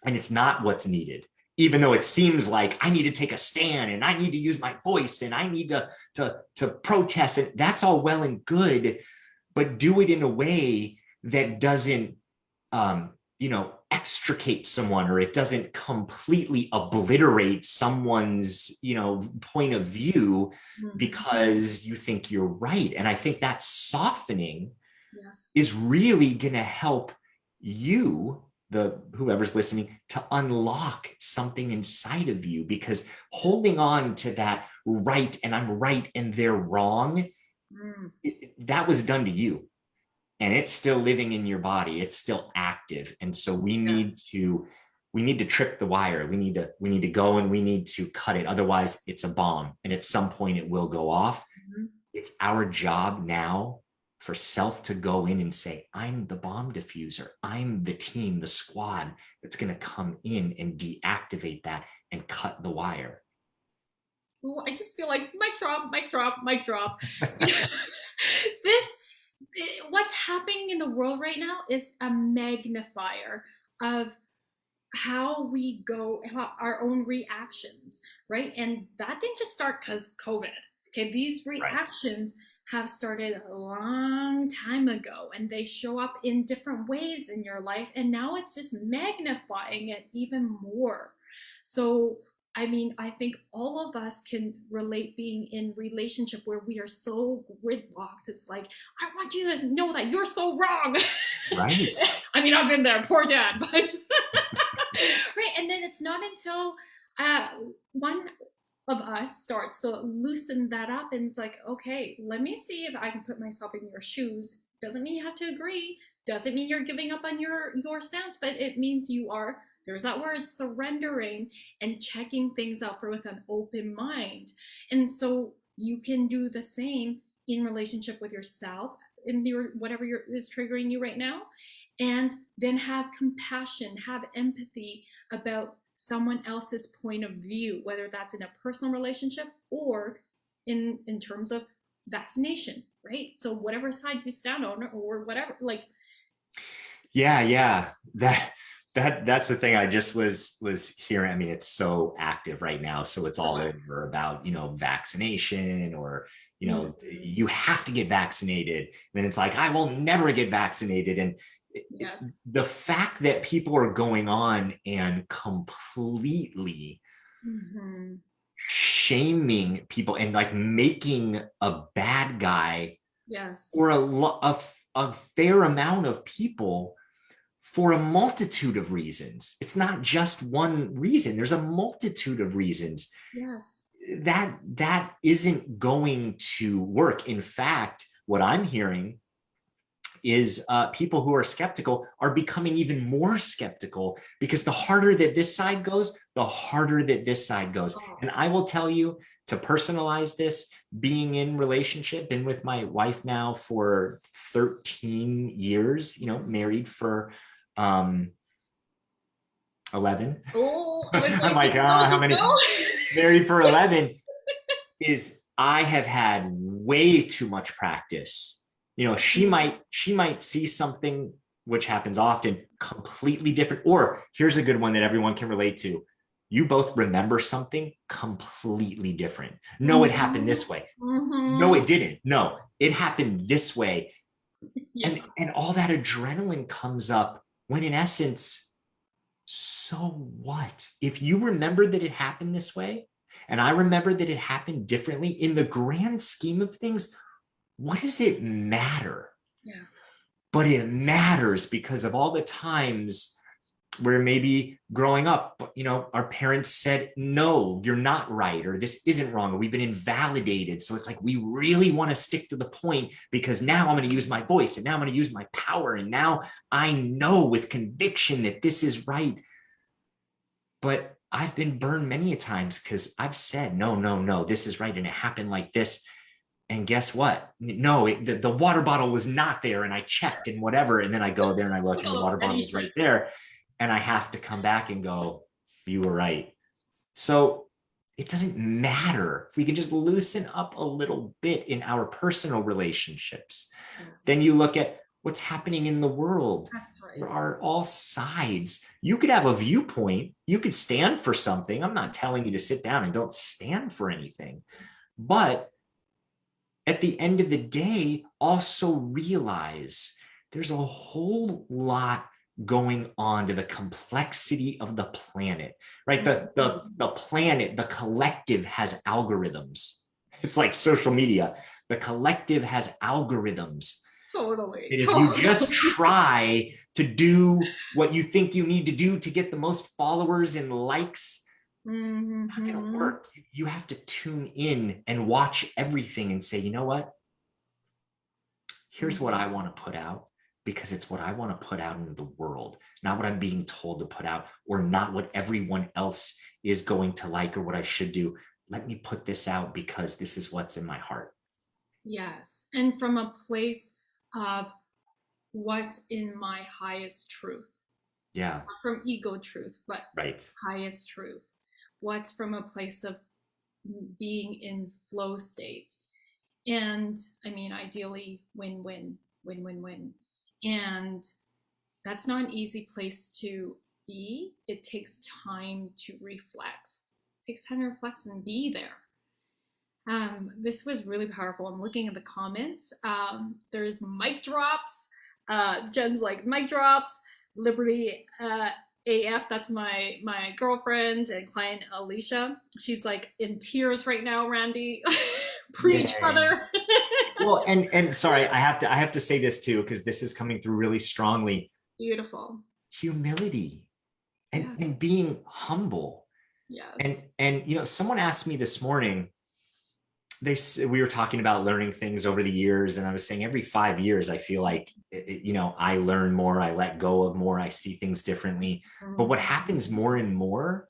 and it's not what's needed. Even though it seems like I need to take a stand and I need to use my voice and I need to protest, and that's all well and good, but do it in a way that doesn't, extricate someone, or it doesn't completely obliterate someone's, point of view because you think you're right. And I think that softening is really going to help you, whoever's listening, to unlock something inside of you, because holding on to that right and I'm right and they're wrong, that was done to you, and it's still living in your body. It's still active. And so we need to trip the wire. We need to go and we need to cut it. Otherwise it's a bomb, and at some point it will go off. It's our job now for self to go in and say, I'm the bomb diffuser. I'm the team, the squad that's going to come in and deactivate that and cut the wire. Ooh, I just feel like mic drop, mic drop, mic drop. What's happening in the world right now is a magnifier of how we go, our own reactions, right? And that didn't just start because COVID. Okay, these reactions have started a long time ago, and they show up in different ways in your life, and now it's just magnifying it even more. So I mean, I think all of us can relate being in relationship where we are so gridlocked. It's like, I want you to know that you're so wrong. Right. I mean, I've been there, poor dad, but right. And then it's not until one of us starts to loosen that up, and it's like, okay, let me see if I can put myself in your shoes. Doesn't mean you have to agree. Doesn't mean you're giving up on your stance, but it means you are, there's that word, surrendering and checking things out with an open mind. And so you can do the same in relationship with yourself, in your whatever is triggering you right now, and then have compassion, have empathy about someone else's point of view, whether that's in a personal relationship or in terms of vaccination, right? So whatever side you stand on, or whatever, like. Yeah. That's the thing I just was hearing. I mean, it's so active right now. So it's all over about, vaccination, or, you have to get vaccinated. And then it's like, I will never get vaccinated. And Yes. the fact that people are going on and completely shaming people and like making a bad guy, Yes. or a fair amount of people, for a multitude of reasons. It's not just one reason. There's a multitude of reasons. Yes. That isn't going to work. In fact, what I'm hearing is people who are skeptical are becoming even more skeptical, because the harder that this side goes, the harder that this side goes. And I will tell you, to personalize this, being in relationship, been with my wife now for 13 years, married for 11. Oh, I was I'm like, how many? Married for 11. Is I have had way too much practice. She might see something, which happens often, completely different. Or here's a good one that everyone can relate to. You both remember something completely different. No, it happened this way. No, it didn't. No, it happened this way. Yeah. And all that adrenaline comes up when, in essence, so what? If you remember that it happened this way, and I remember that it happened differently, in the grand scheme of things, what does it matter? Yeah. But it matters because of all the times where maybe growing up, our parents said, no, you're not right, or this isn't wrong, or we've been invalidated. So it's like, we really want to stick to the point, because now I'm going to use my voice, and now I'm going to use my power. And now I know with conviction that this is right. But I've been burned many a times, because I've said, no, this is right. And it happened like this. And guess what? No, the water bottle was not there. And I checked and whatever. And then I go there and I look, and the water bottle is right there. And I have to come back and go, you were right. So it doesn't matter if we can just loosen up a little bit in our personal relationships. Yes. Then you look at what's happening in the world. That's right. There are all sides. You could have a viewpoint. You could stand for something. I'm not telling you to sit down and don't stand for anything. But at the end of the day, also realize there's a whole lot going on to the complexity of the planet, right? The planet, the collective, has algorithms. It's like social media. The collective has algorithms. Totally. And if you just try to do what you think you need to do to get the most followers and likes, not going to work. You have to tune in and watch everything and say, you know what? Here's what I want to put out, because it's what I want to put out into the world, not what I'm being told to put out, or not what everyone else is going to like, or what I should do. Let me put this out because this is what's in my heart. Yes. And from a place of what's in my highest truth. Yeah. Not from ego truth, but right. Highest truth. What's from a place of being in flow state. And I mean, ideally, win-win. And that's not an easy place to be. It takes time to reflect. It takes time to reflect and be there. This was really powerful. I'm looking at the comments. There's mic drops. Jen's like, mic drops. Liberty AF, that's my girlfriend and client Alicia. She's like in tears right now, Randy. Preach, brother. Well, and sorry, I have to say this too, because this is coming through really strongly. Beautiful. Humility and being humble. Yes. And someone asked me this morning, we were talking about learning things over the years, and I was saying every 5 years I feel like I learn more, I let go of more, I see things differently. But what happens more and more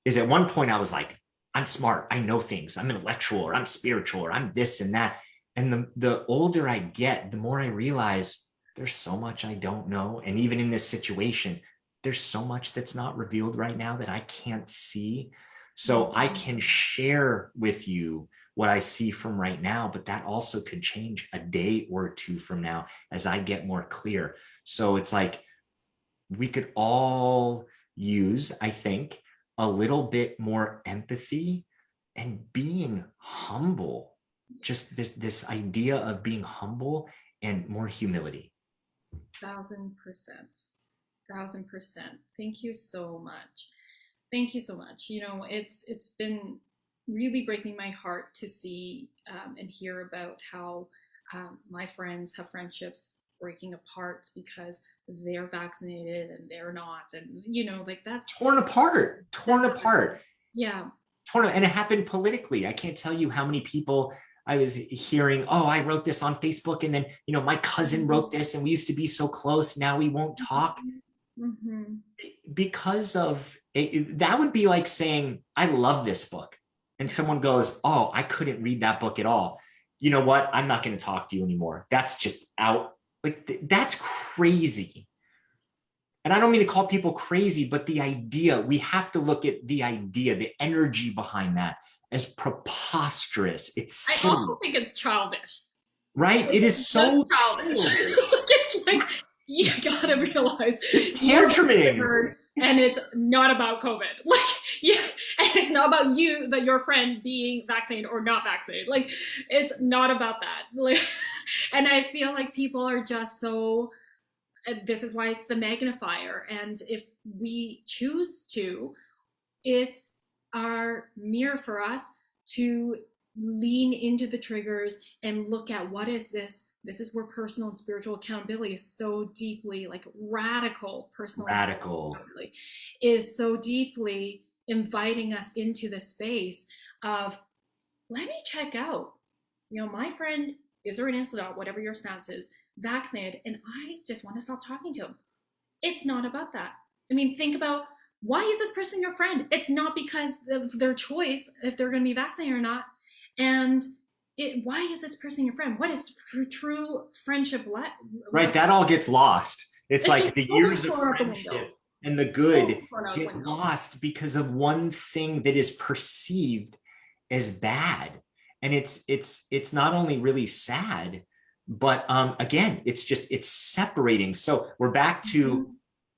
is, at one point I was like, I'm smart, I know things, I'm intellectual, or I'm spiritual, or I'm this and that. And the older I get, the more I realize there's so much I don't know. And even in this situation, there's so much that's not revealed right now that I can't see. So I can share with you what I see from right now, but that also could change a day or two from now as I get more clear. So it's like, we could all use, I think, a little bit more empathy and being humble. Just this idea of being humble and more humility. 1,000%. 1,000%. Thank you so much. Thank you so much. You know, it's been really breaking my heart to see and hear about how my friends have friendships breaking apart because they're vaccinated and they're not, and you know, like that's Torn apart, torn apart. Yeah. And it happened politically. I can't tell you how many people I was hearing, oh, I wrote this on Facebook, and then, you know, my cousin wrote this and we used to be so close, now we won't talk. Mm-hmm. Because of it, that would be like saying, I love this book. And someone goes, oh, I couldn't read that book at all. You know what? I'm not going to talk to you anymore. That's just out. Like, that's crazy. And I don't mean to call people crazy, but the idea, we have to look at the idea, the energy behind that as preposterous. It's silly. I also think it's childish. Right? It is so childish. It's like, you gotta realize it's tantruming. And it's not about COVID. Like, yeah, and it's not about you, that your friend being vaccinated or not vaccinated. Like, it's not about that. Like, and I feel like people are just so, this is why it's the magnifier. And if we choose to, it's our mirror for us to lean into the triggers and look at what is this. This is where personal and spiritual accountability is so deeply, like radical personal accountability is so deeply inviting us into the space of, let me check out, you know, my friend is or is not, whatever your stance is, vaccinated, and I just want to stop talking to him. It's not about that. I mean, think about, why is this person your friend? It's not because of their choice if they're going to be vaccinated or not. And why is this person your friend? What is true friendship like? Right, that all gets lost. It's like the years of friendship and the good get lost because of one thing that is perceived as bad. And it's not only really sad, but again, it's separating. So we're back to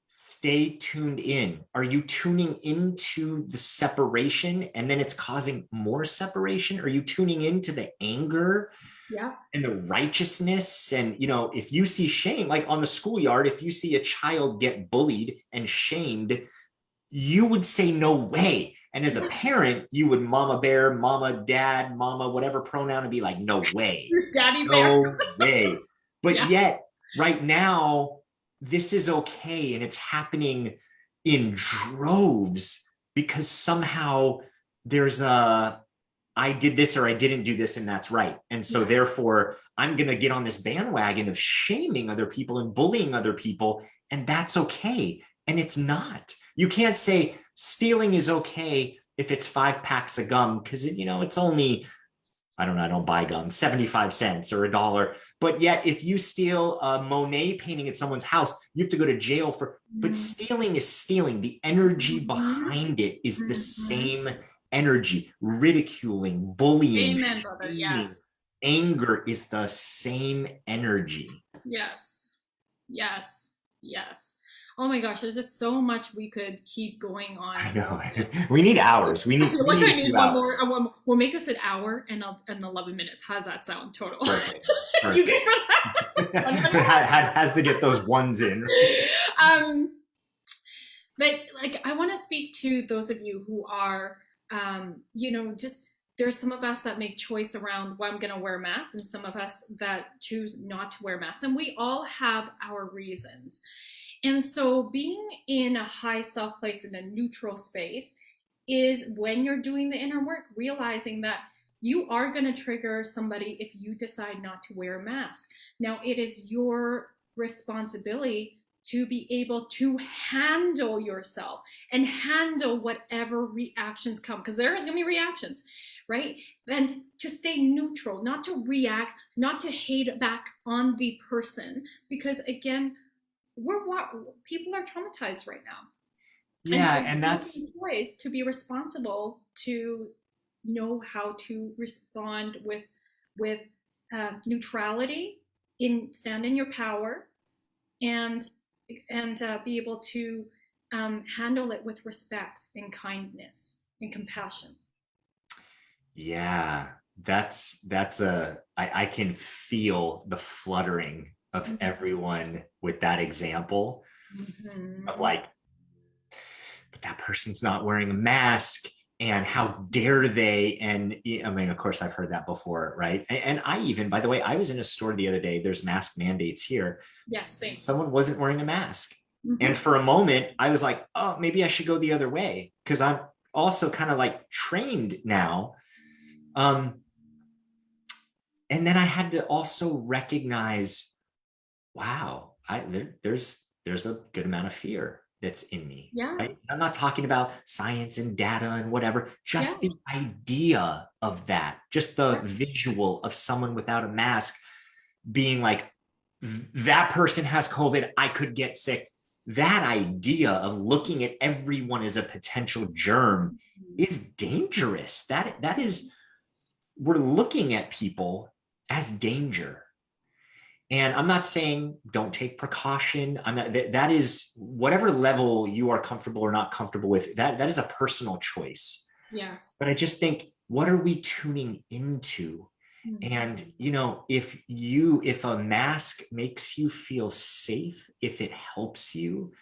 stay tuned in. Are you tuning into the separation and then it's causing more separation? Are you tuning into the anger and the righteousness? And, you know, if you see shame, like on the schoolyard, if you see a child get bullied and shamed, you would say, no way. And as a parent, you would mama bear, mama, dad, mama, whatever pronoun, and be like, no way. Daddy bear. No way. But yet right now, this is okay. And it's happening in droves because somehow there's a, I did this or I didn't do this and that's right. And so therefore I'm going to get on this bandwagon of shaming other people and bullying other people. And that's okay. And it's not. You can't say stealing is okay if it's 5 packs of gum because, you know, it's only, I don't know, I don't buy gum, 75 cents or $1. But yet if you steal a Monet painting at someone's house, you have to go to jail for, but stealing is stealing. The energy behind it is the same energy. Ridiculing, bullying, amen, brother. Yes. Anger is the same energy. Yes. Yes. Yes. Oh my gosh, there's just so much we could keep going on. I know. We need hours. We need one more. We'll make this an hour and 11 minutes. How's that sound total? Perfect. You good for that? Has to get those ones in. But like, I want to speak to those of you who are, you know, just, there's some of us that make choice around, well, I'm going to wear masks, and some of us that choose not to wear masks. And we all have our reasons. And so being in a high self place, in a neutral space, is when you're doing the inner work, realizing that you are going to trigger somebody if you decide not to wear a mask. Now, it is your responsibility to be able to handle yourself and handle whatever reactions come, because there is going to be reactions, right? And to stay neutral, not to react, not to hate back on the person, because again, people are traumatized right now. Yeah, and that's ways to be responsible, to know how to respond with neutrality, stand in your power, and and be able to handle it with respect and kindness and compassion. Yeah, I can feel the fluttering of everyone with that example of like, but that person's not wearing a mask and how dare they? And I mean, of course, I've heard that before, right? And I even, by the way, I was in a store the other day, there's mask mandates here. Yes, same. Someone wasn't wearing a mask. And for a moment, I was like, oh, maybe I should go the other way because I'm also kind of like trained now. And then I had to also recognize, wow, there's a good amount of fear that's in me. Yeah. Right? I'm not talking about science and data and whatever, just the idea of that, just the visual of someone without a mask being like, that person has COVID, I could get sick. That idea of looking at everyone as a potential germ is dangerous. That is, we're looking at people as danger. And I'm not saying don't take precaution. I'm not, that is whatever level you are comfortable or not comfortable with, that is a personal choice. Yes. But I just think, what are we tuning into? And, you know, if a mask makes you feel safe, if it helps you,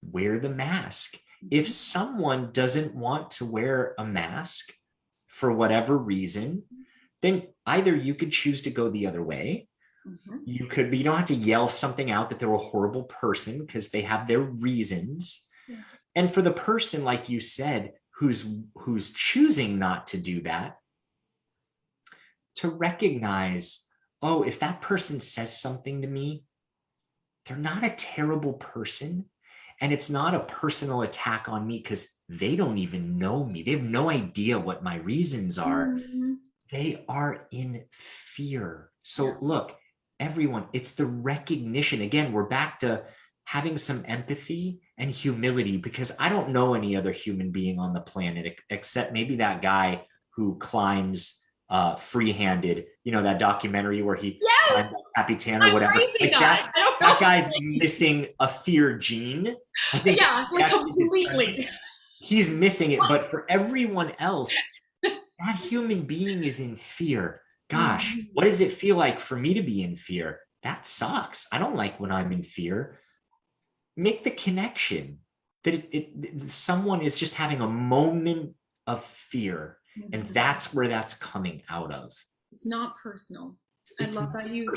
wear the mask. If someone doesn't want to wear a mask for whatever reason, then either you could choose to go the other way. You could, but you don't have to yell something out that they're a horrible person because they have their reasons. And for the person, like you said, who's choosing not to do that, to recognize, oh, if that person says something to me, they're not a terrible person. And it's not a personal attack on me because they don't even know me. They have no idea what my reasons are. They are in fear. So look, everyone, it's the recognition. Again, we're back to having some empathy and humility, because I don't know any other human being on the planet except maybe that guy who climbs free-handed, you know, that documentary where he climbs Capitan or whatever. Like that guy's missing a fear gene. I think like completely. He's missing it. But for everyone else, that human being is in fear. Gosh, what does it feel like for me to be in fear? That sucks. I don't like when I'm in fear. Make the connection that someone is just having a moment of fear, and that's where that's coming out of. It's not personal. I love that you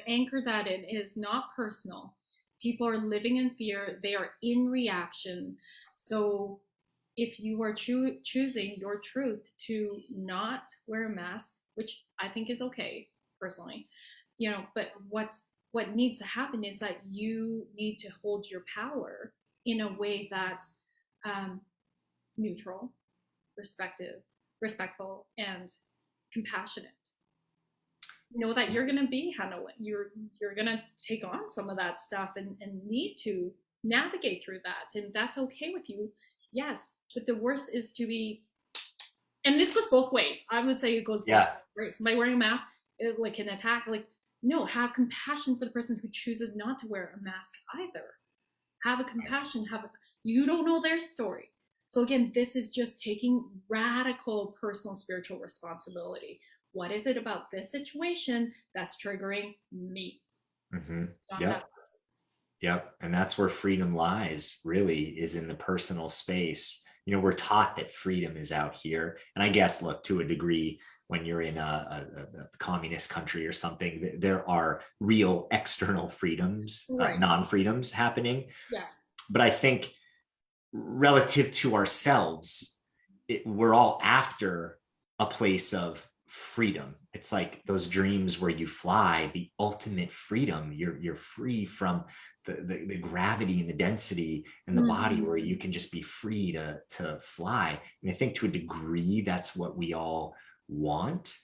anchor that in. It is not personal. People are living in fear. They are in reaction. So if you are choosing your truth to not wear a mask, which I think is okay personally, you know, but what needs to happen is that you need to hold your power in a way that's neutral, respectful, and compassionate. You know that you're gonna be handling, you're gonna take on some of that stuff and need to navigate through that, and that's okay with you. Yes, but the worst is to be, and this goes both ways. I would say it goes both ways, right? Somebody wearing a mask, like an attack, like, no, have compassion for the person who chooses not to wear a mask either. Have a compassion, you don't know their story. So again, this is just taking radical personal spiritual responsibility. What is it about this situation that's triggering me? Yep. And that's where freedom lies, really, is in the personal space. You know, we're taught that freedom is out here. And I guess, look, to a degree, when you're in a communist country or something, there are real external freedoms, non-freedoms happening. Yes. But I think relative to ourselves, we're all after a place of freedom. It's like those dreams where you fly, the ultimate freedom. You're free from the gravity and the density in the body, where you can just be free to fly. And I think to a degree, that's what we all want,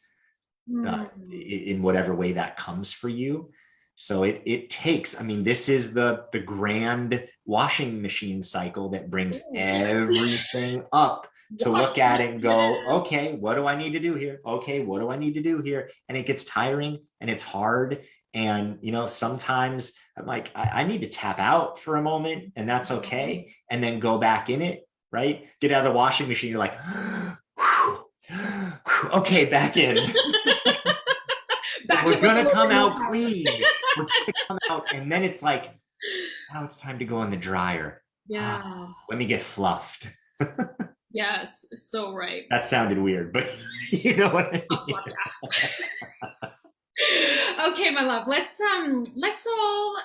in whatever way that comes for you. So it takes, I mean, this is the grand washing machine cycle that brings everything up to look at it and go, okay, what do I need to do here? Okay, what do I need to do here? And it gets tiring and it's hard And, sometimes I'm like, I need to tap out for a moment, and that's okay. And then go back in it, right? Get out of the washing machine. You're like, okay, back in. We're going to come out clean. We're going to come out. And then it's like, now it's time to go in the dryer. Yeah. Let me get fluffed. Yes, so right. That sounded weird, but you know what I mean. Oh, yeah. Okay, my love. Let's all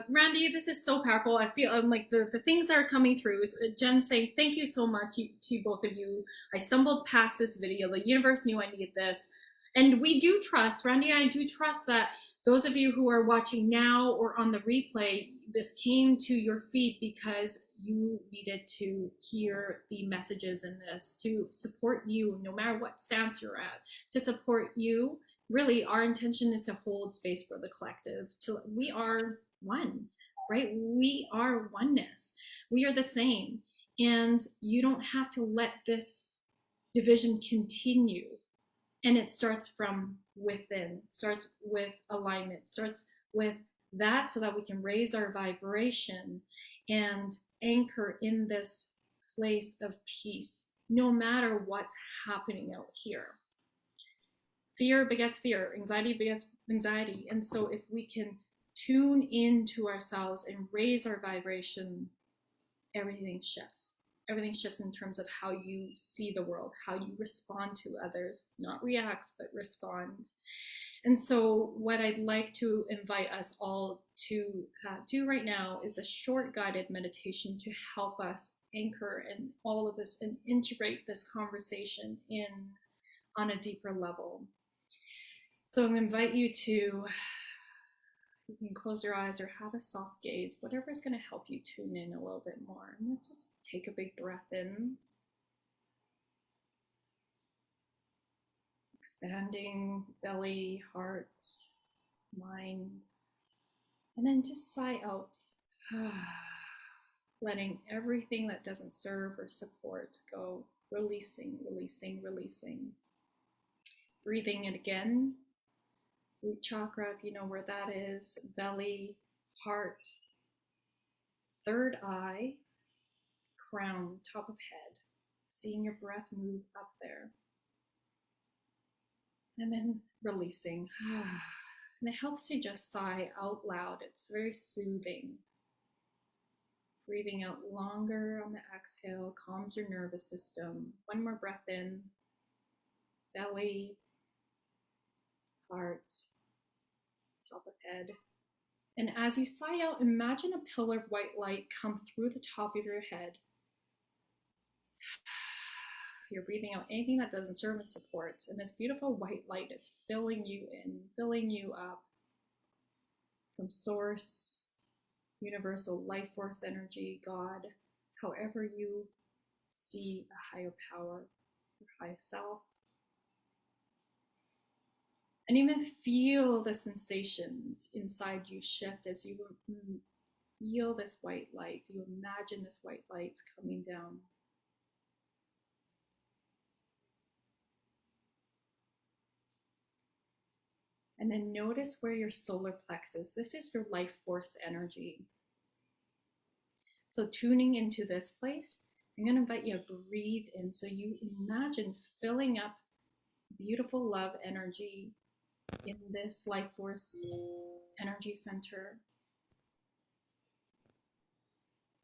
Randy, this is so powerful. I feel like the things that are coming through. Jen saying thank you so much to both of you. I stumbled past this video. The universe knew I needed this. And we do trust, Randy and I do trust that those of you who are watching now or on the replay, this came to your feed because you needed to hear the messages in this to support you, no matter what stance you're at, to support you. Really, our intention is to hold space for the collective. We are one, right? We are oneness. We are the same. And you don't have to let this division continue. And it starts from within, it starts with alignment, it starts with that so that we can raise our vibration and anchor in this place of peace, no matter what's happening out here. Fear begets fear, anxiety begets anxiety. And so if we can tune into ourselves and raise our vibration, everything shifts. Everything shifts in terms of how you see the world, how you respond to others, not react, but respond. And so what I'd like to invite us all to do right now is a short guided meditation to help us anchor in all of this and integrate this conversation in on a deeper level. So I'm going to invite you to, you can close your eyes or have a soft gaze, whatever is going to help you tune in a little bit more. And let's just take a big breath in. Expanding belly, heart, mind. And then just sigh out. Letting everything that doesn't serve or support go. Releasing, releasing, releasing. Breathing it again. Root chakra, if you know where that is, belly, heart, third eye, crown, top of head. Seeing your breath move up there. And then releasing. And it helps you just sigh out loud. It's very soothing. Breathing out longer on the exhale calms your nervous system. One more breath in. Belly, heart, top of head. And as you sigh out, imagine a pillar of white light come through the top of your head. You're breathing out anything that doesn't serve and support. And this beautiful white light is filling you in, filling you up from source, universal life force energy, God, however you see a higher power, your highest self. And even feel the sensations inside you shift as you feel this white light. You imagine this white light coming down. And then notice where your solar plexus, this is your life force energy. So tuning into this place, I'm going to invite you to breathe in. So you imagine filling up beautiful love energy in this life force energy center.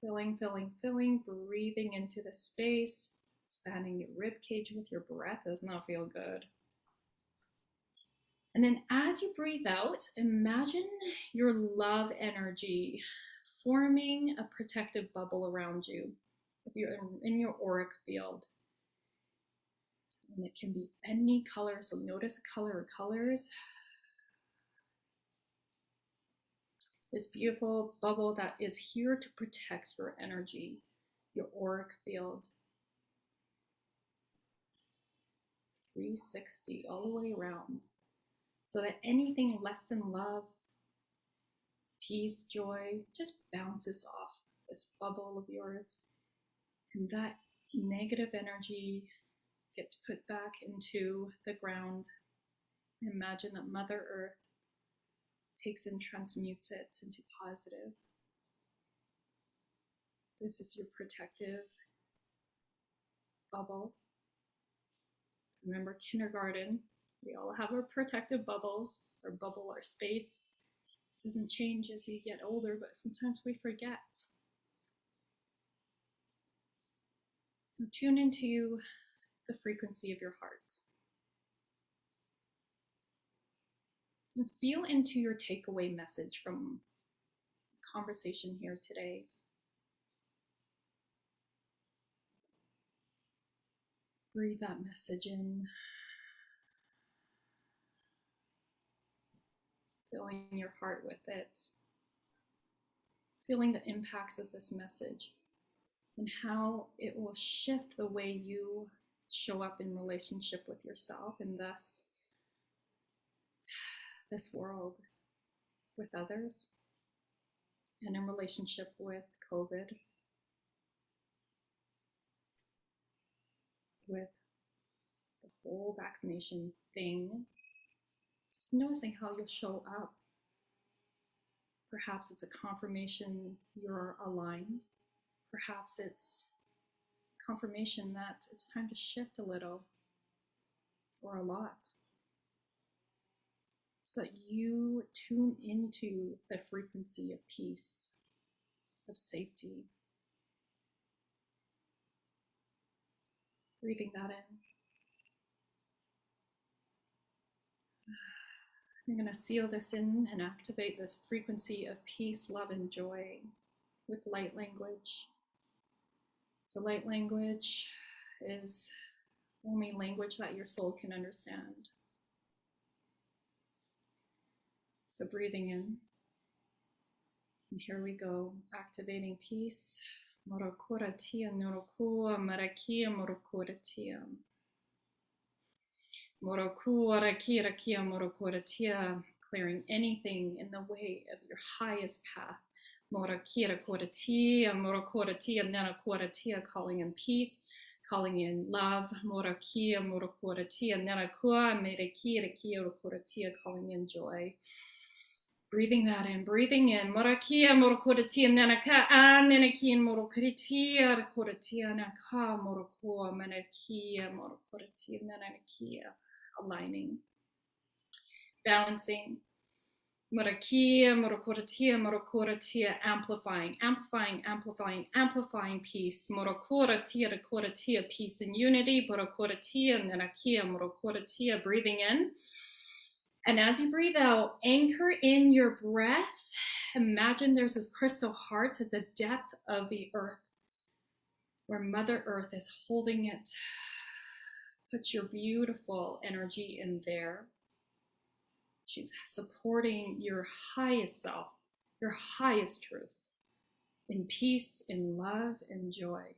Filling, filling, filling, breathing into the space, expanding your rib cage with your breath. Does not feel good. And then as you breathe out, imagine your love energy forming a protective bubble around you. If you're in your auric field. And it can be any color, so notice a color or colors. This beautiful bubble that is here to protect your energy, your auric field. 360 all the way around. So that anything less than love, peace, joy, just bounces off this bubble of yours. And that negative energy gets put back into the ground. Imagine that Mother Earth takes and transmutes it into positive. This is your protective bubble. Remember kindergarten, we all have our protective bubbles. Our bubble, our space doesn't change as you get older, but sometimes we forget. So tune into the frequency of your heart. And feel into your takeaway message from the conversation here today. Breathe that message in. Filling your heart with it. Feeling the impacts of this message and how it will shift the way you show up in relationship with yourself and thus this world, with others, and in relationship with COVID, with the whole vaccination thing. Just noticing how you'll show up. Perhaps it's a confirmation you're aligned. Perhaps it's confirmation that it's time to shift a little or a lot, so that you tune into the frequency of peace, of safety. Breathing that in. I'm going to seal this in and activate this frequency of peace, love, and joy with light language. So light language is only language that your soul can understand. So breathing in. And here we go, activating peace. Morokora tia norokua marakia morokora tia. Morokura kira kia morokora tia, clearing anything in the way of your highest path. Morakira kora tia, morokora tia, nanakora tia, calling in peace, calling in love. Morakia morokora tia, nanakua merekira kia morokora tia, calling in joy. Breathing that in, breathing in. Morakia morokoratia nanaka amenakia morokoritia koratia naka morokoa manakia morokoratia nanakia. Aligning, balancing. Morakia morokoratia, amplifying, amplifying, amplifying, amplifying peace. Morokoratia koratia, peace and unity. Morokoratia nanakia morokoratia. Breathing in. And as you breathe out, anchor in your breath. Imagine there's this crystal heart at the depth of the earth, where Mother Earth is holding it. Put your beautiful energy in there. She's supporting your highest self, your highest truth, in peace, in love, and joy.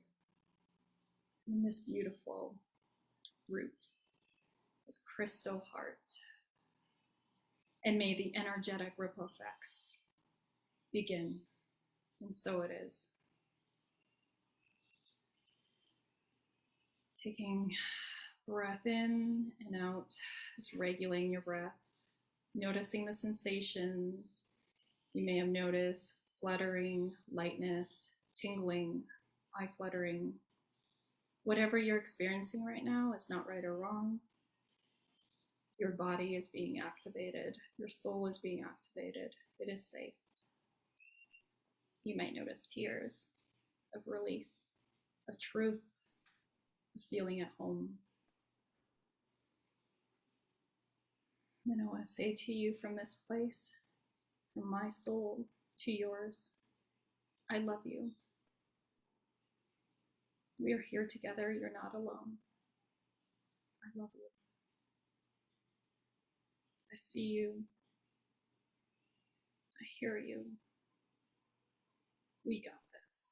In this beautiful root, this crystal heart. And may the energetic ripple effects begin. And so it is. Taking breath in and out, just regulating your breath, noticing the sensations. You may have noticed fluttering, lightness, tingling, eye fluttering. Whatever you're experiencing right now is not right or wrong. Your body is being activated. Your soul is being activated. It is safe. You might notice tears of release, of truth, of feeling at home. And I want to say to you from this place, from my soul to yours, I love you. We are here together. You're not alone. I love you. I see you. I hear you. We got this.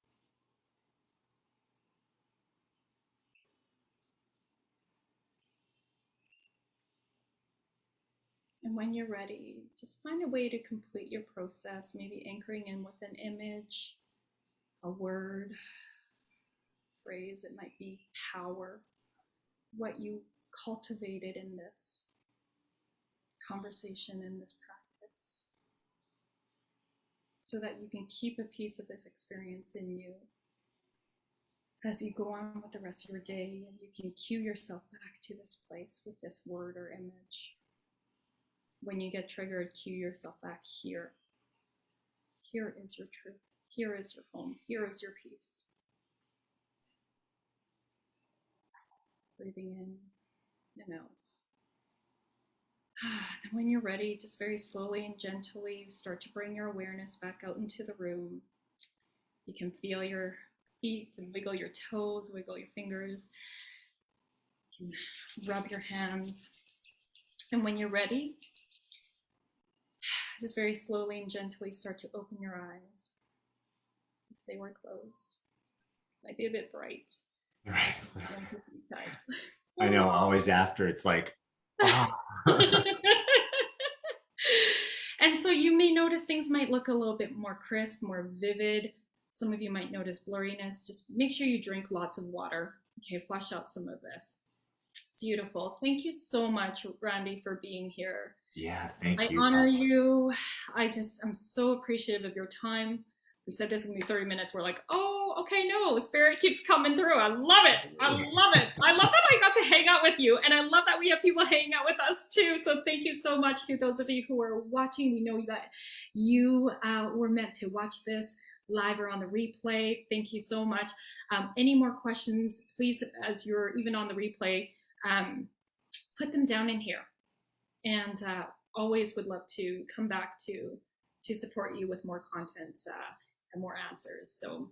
And when you're ready, just find a way to complete your process, maybe anchoring in with an image, a word, phrase. It might be power, what you cultivated in this conversation, in this practice. so that you can keep a piece of this experience in you as you go on with the rest of your day, and you can cue yourself back to this place with this word or image. When you get triggered, cue yourself back here. Here is your truth. Here is your home. Here is your peace. Breathing in and out. And when you're ready, just very slowly and gently, you start to bring your awareness back out into the room. You can feel your feet and wiggle your toes, wiggle your fingers. You can rub your hands. And when you're ready, just very slowly and gently start to open your eyes. If they were closed, might be a bit bright. Right. Times. I know, always after it's like, oh. And so you may notice things might look a little bit more crisp, more vivid. Some of you might notice blurriness. Just make sure you drink lots of water. Okay, flush out some of this. Beautiful. Thank you so much, Randy, for being here. Yeah, thank you. I honor you. I'm so appreciative of your time. We said this in the 30 minutes. We're like, oh, okay, no, spirit keeps coming through. I love it. I love it. I love that I got to hang out with you. And I love that we have people hanging out with us too. So thank you so much to those of you who are watching. We know that you were meant to watch this live or on the replay. Thank you so much. Any more questions, please, as you're even on the replay, put them down in here. And always would love to come back to support you with more content and more answers. So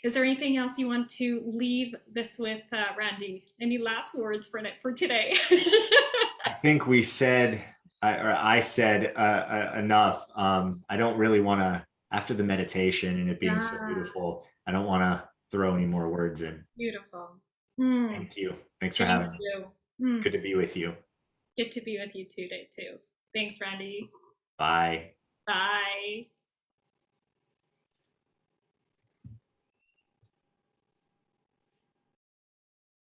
is there anything else you want to leave this with, Randy? Any last words for today? I think we said, or I said enough. I don't really want to, after the meditation and it being so beautiful, I don't want to throw any more words in. Beautiful. Thank you. Thanks for having me. Good to be with you. Good to be with you today too. Thanks, Randy. Bye. Bye.